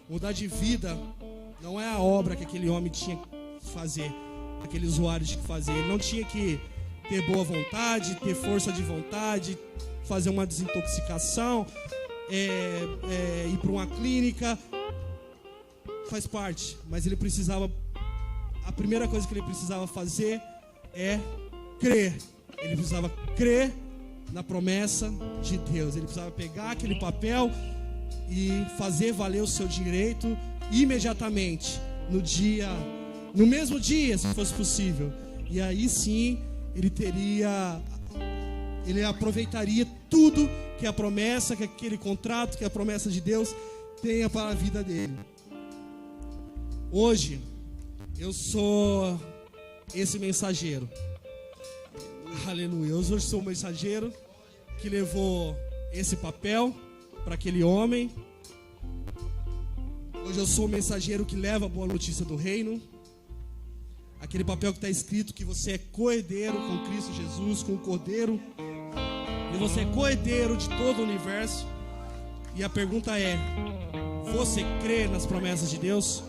C: Mudar de vida não é a obra que aquele homem tinha que fazer, aquele usuário tinha que fazer. Ele não tinha que ter boa vontade, ter força de vontade, fazer uma desintoxicação, ir para uma clínica. Faz parte, mas ele precisava, a primeira coisa que ele precisava fazer é crer. Ele precisava crer na promessa de Deus. Ele precisava pegar aquele papel e fazer valer o seu direito imediatamente, no mesmo dia, se fosse possível. E aí sim, ele aproveitaria tudo que a promessa, que aquele contrato, que a promessa de Deus tenha para a vida dele. Hoje, eu sou esse mensageiro. Aleluia. Hoje eu sou o mensageiro que levou esse papel para aquele homem. Hoje eu sou o mensageiro que leva a boa notícia do reino. Aquele papel que está escrito que você é co-herdeiro com Cristo Jesus, com o Cordeiro. E você é co-herdeiro de todo o universo. E a pergunta é: você crê nas promessas de Deus?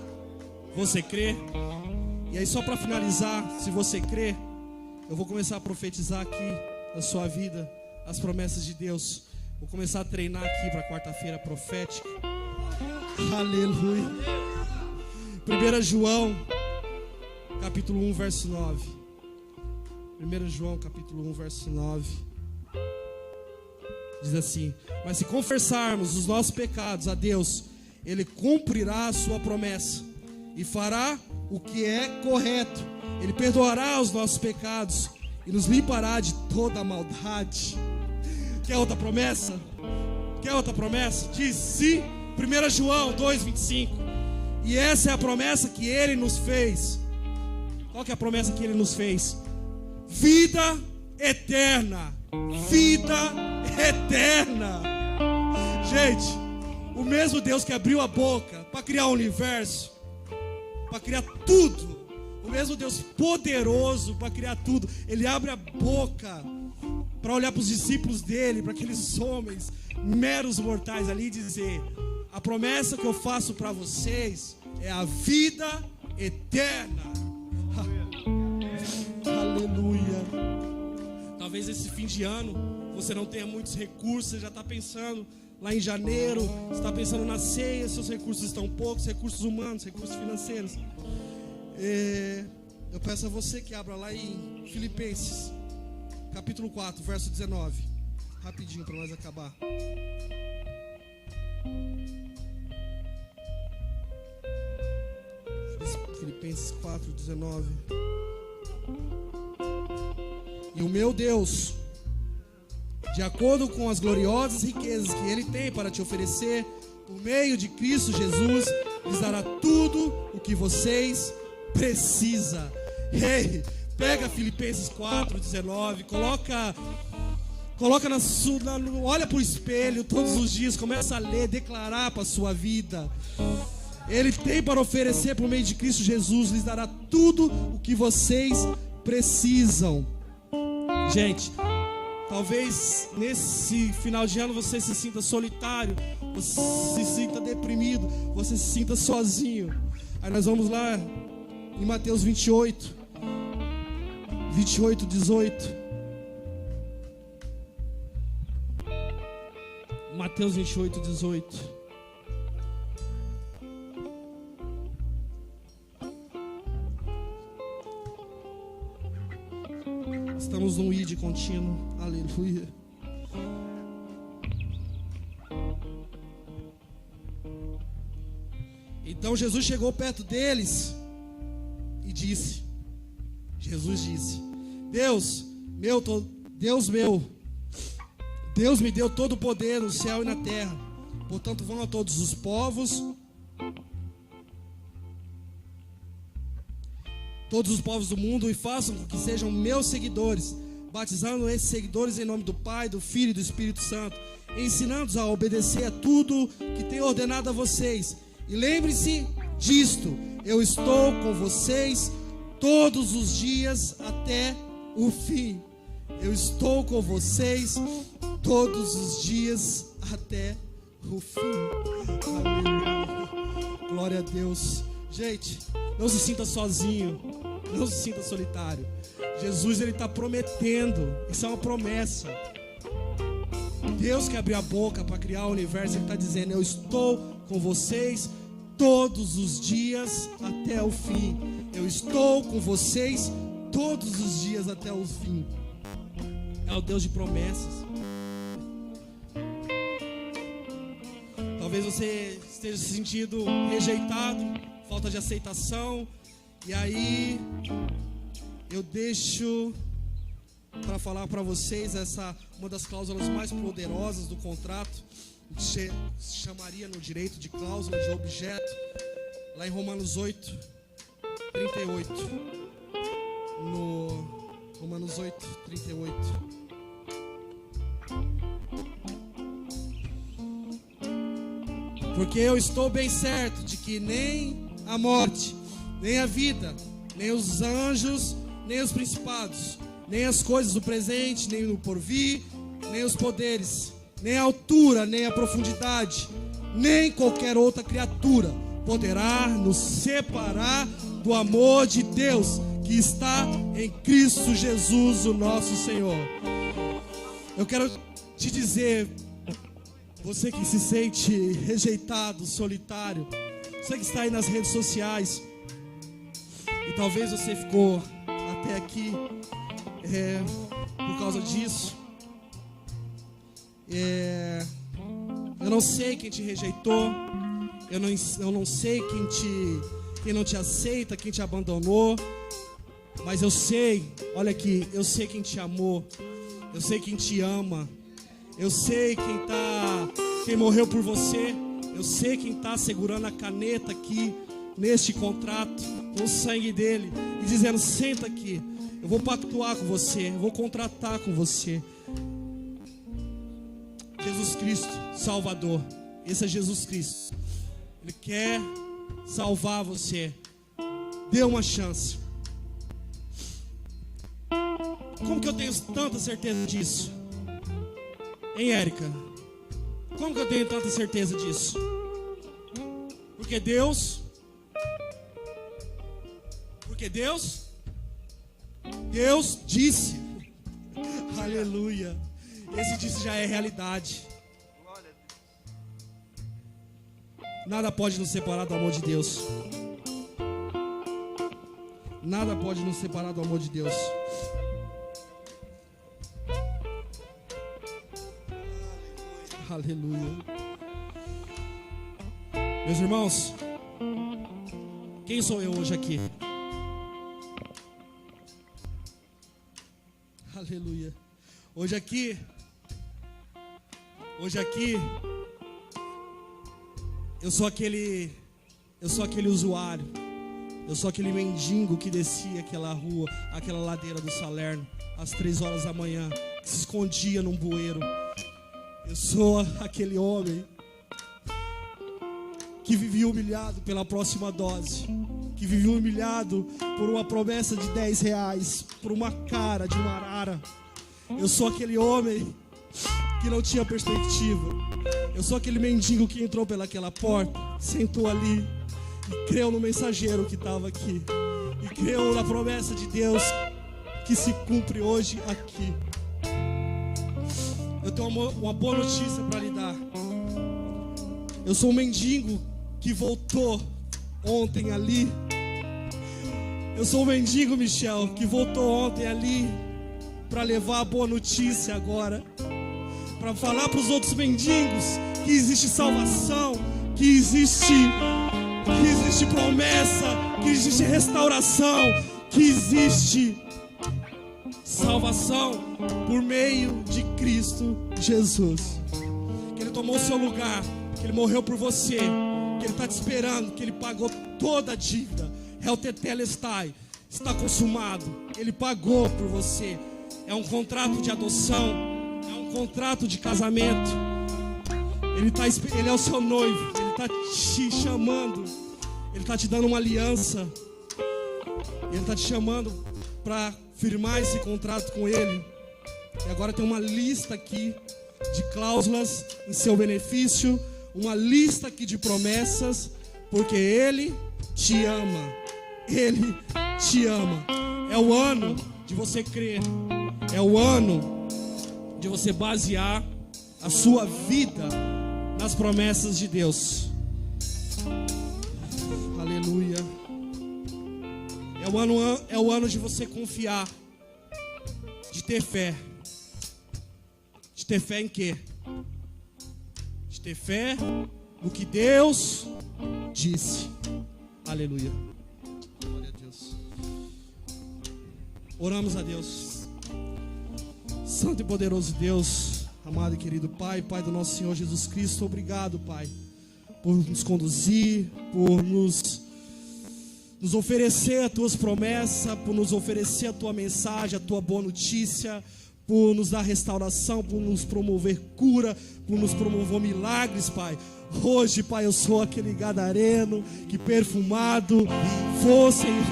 C: Você crê? E aí, só para finalizar, se você crê, eu vou começar a profetizar aqui na sua vida as promessas de Deus. Vou começar a treinar aqui para quarta-feira profética. Aleluia. 1 João, capítulo 1, verso 9. 1 João, capítulo 1, verso 9. Diz assim: mas se confessarmos os nossos pecados a Deus, Ele cumprirá a sua promessa e fará o que é correto. Ele perdoará os nossos pecados e nos limpará de toda a maldade. Quer outra promessa? Quer outra promessa? Diz sim, 1 João 2,25. E essa é a promessa que Ele nos fez. Qual que é a promessa que Ele nos fez? Vida eterna. Vida eterna. Gente, o mesmo Deus que abriu a boca para criar o universo, para criar tudo, o mesmo Deus poderoso para criar tudo, Ele abre a boca para olhar para os discípulos dele, para aqueles homens meros mortais ali, e dizer: a promessa que eu faço para vocês é a vida eterna. Aleluia. Talvez esse fim de ano você não tenha muitos recursos, você já está pensando lá em janeiro, você está pensando na ceia, seus recursos estão poucos, recursos humanos, recursos financeiros. Eu peço a você que abra lá em Filipenses, capítulo 4, verso 19. Rapidinho para nós acabar. Filipenses 4, 19. E o meu Deus, de acordo com as gloriosas riquezas que Ele tem para te oferecer, por meio de Cristo Jesus, lhes dará tudo o que vocês precisam. Ei, pega Filipenses 4, 19, coloca olha para o espelho todos os dias, começa a ler, declarar para a sua vida. Ele tem para oferecer por meio de Cristo Jesus, lhes dará tudo o que vocês precisam. Gente, talvez nesse final de ano você se sinta solitário, você se sinta deprimido, você se sinta sozinho. Aí nós vamos lá em Mateus 28, 18. Mateus 28, 18. Estamos num id contínuo. Aleluia. Então Jesus chegou perto deles e disse: Jesus disse: Deus me deu todo o poder no céu e na terra. Portanto, vão a todos os povos
A: todos os povos do mundo e façam com que sejam meus seguidores, batizando esses seguidores em nome do Pai, do Filho e do Espírito Santo, ensinando-os a obedecer a tudo que tenho ordenado a vocês. E lembre-se disto: eu estou com vocês todos os dias até o fim. Eu estou com vocês todos os dias até o fim. Aleluia. Glória a Deus. Gente, não se sinta sozinho, não se sinta solitário. Jesus, ele está prometendo, isso é uma promessa. Deus que abriu a boca para criar o universo, ele está dizendo: eu estou com vocês todos os dias até o fim. Eu estou com vocês todos os dias até o fim. É o Deus de promessas. Talvez você esteja se sentindo rejeitado, falta de aceitação, e aí eu deixo para falar para vocês uma das cláusulas mais poderosas do contrato, que se chamaria no direito de cláusula de objeto, lá em Romanos 8, 38. No Romanos 8, 38. Porque eu estou bem certo de que nem a morte, nem a vida, nem os anjos, nem os principados, nem as coisas do presente, nem o porvir, nem os poderes, nem a altura, nem a profundidade, nem qualquer outra criatura poderá nos separar do amor de Deus que está em Cristo Jesus, o nosso Senhor. Eu quero te dizer, você que se sente rejeitado, solitário, você que está aí nas redes sociais, e talvez você ficou até aqui por causa disso. Eu não sei quem te rejeitou, eu não sei quem não te aceita, quem te abandonou, mas eu sei, olha aqui, eu sei quem te amou, eu sei quem te ama, eu sei quem morreu por você, eu sei quem está segurando a caneta aqui neste contrato com o sangue dele e dizendo: senta aqui, eu vou pactuar com você, eu vou contratar com você. Jesus Cristo, Salvador, esse é Jesus Cristo. Ele quer salvar você. Dê uma chance. Como que eu tenho tanta certeza disso? Hein, Érica? Como que eu tenho tanta certeza disso? Porque Deus disse. Aleluia. Esse disse já é realidade. Nada pode nos separar do amor de Deus. Nada pode nos separar do amor de Deus. Aleluia. Meus irmãos, quem sou eu hoje aqui? Aleluia. Hoje aqui, eu sou aquele usuário, eu sou aquele mendigo que descia aquela rua, aquela ladeira do Salerno, às 3 horas da manhã, que se escondia num bueiro. Eu sou aquele homem que vivia humilhado pela próxima dose, que vivia humilhado por uma promessa de R$10, por uma cara de uma arara. Eu sou aquele homem que não tinha perspectiva. Eu sou aquele mendigo que entrou pelaquela porta, sentou ali e creu no mensageiro que estava aqui, e creu na promessa de Deus que se cumpre hoje aqui. Eu tenho uma boa notícia para lhe dar. Eu sou um mendigo que voltou ontem ali. Eu sou um mendigo, Michel, que voltou ontem ali para levar a boa notícia agora, para falar para os outros mendigos que existe salvação, que existe promessa, que existe restauração, que existe salvação por meio de Cristo Jesus. Que Ele tomou o seu lugar, que Ele morreu por você, que Ele está te esperando, que Ele pagou toda a dívida. Heltetelestai.
C: está consumado. Ele pagou por você. É um contrato de adoção, é um contrato de casamento. Ele é o seu noivo. Ele está te chamando. Ele está te dando uma aliança. Ele está te chamando para firmar esse contrato com Ele. E agora tem uma lista aqui de cláusulas em seu benefício, uma lista aqui de promessas, porque Ele te ama. Ele te ama. É o ano de você crer. É o ano de você basear a sua vida nas promessas de Deus. Aleluia. É o ano de você confiar, de ter fé. De ter fé em quê? De ter fé no que Deus disse. Aleluia. Glória a Deus. Oramos a Deus. Santo e poderoso Deus, amado e querido Pai, Pai do nosso Senhor Jesus Cristo, obrigado, Pai, por nos conduzir, por nos oferecer as tuas promessas, por nos oferecer a tua mensagem, a tua boa notícia, por nos dar restauração, por nos promover cura, por nos promover milagres, Pai. Hoje, Pai, eu sou aquele gadareno que perfumado for, Senhor,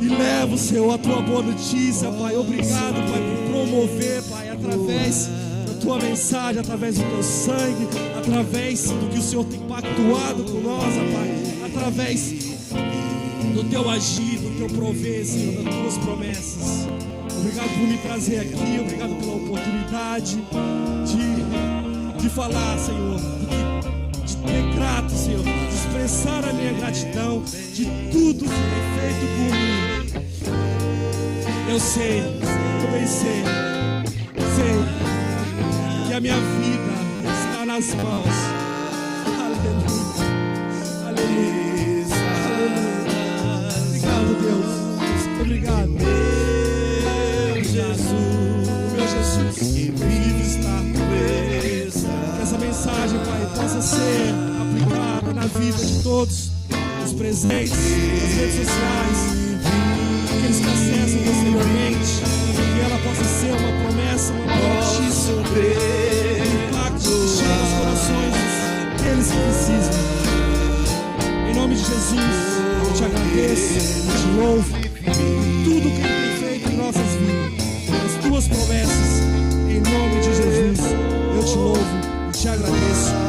C: e levo, Senhor, a tua boa notícia, Pai. Obrigado, Pai, por promover, Pai, através da tua mensagem, através do teu sangue, através do que o Senhor tem pactuado com nós, Pai, através do teu agir, do teu prover, Senhor, das tuas promessas. Obrigado por me trazer aqui, obrigado pela oportunidade de falar, Senhor, de ter grato, Senhor, de expressar a minha gratidão de tudo que é feito por mim. Eu sei, eu bem sei que a minha vida está nas mãos. Aleluia, aleluia, aleluia. Obrigado, Deus, obrigado. Meu Jesus, que vive está. Que essa mensagem, Pai, possa ser aplicada na vida de todos os presentes, nas redes sociais, aqueles que acessam posteriormente, que ela possa ser uma promessa, uma notícia, um impacto que chega aos corações daqueles que precisam. Em nome de Jesus, eu te agradeço, eu te louvo por tudo que Ele tem feito em nossas vidas, as tuas promessas. Em nome de Jesus, eu te louvo e te agradeço.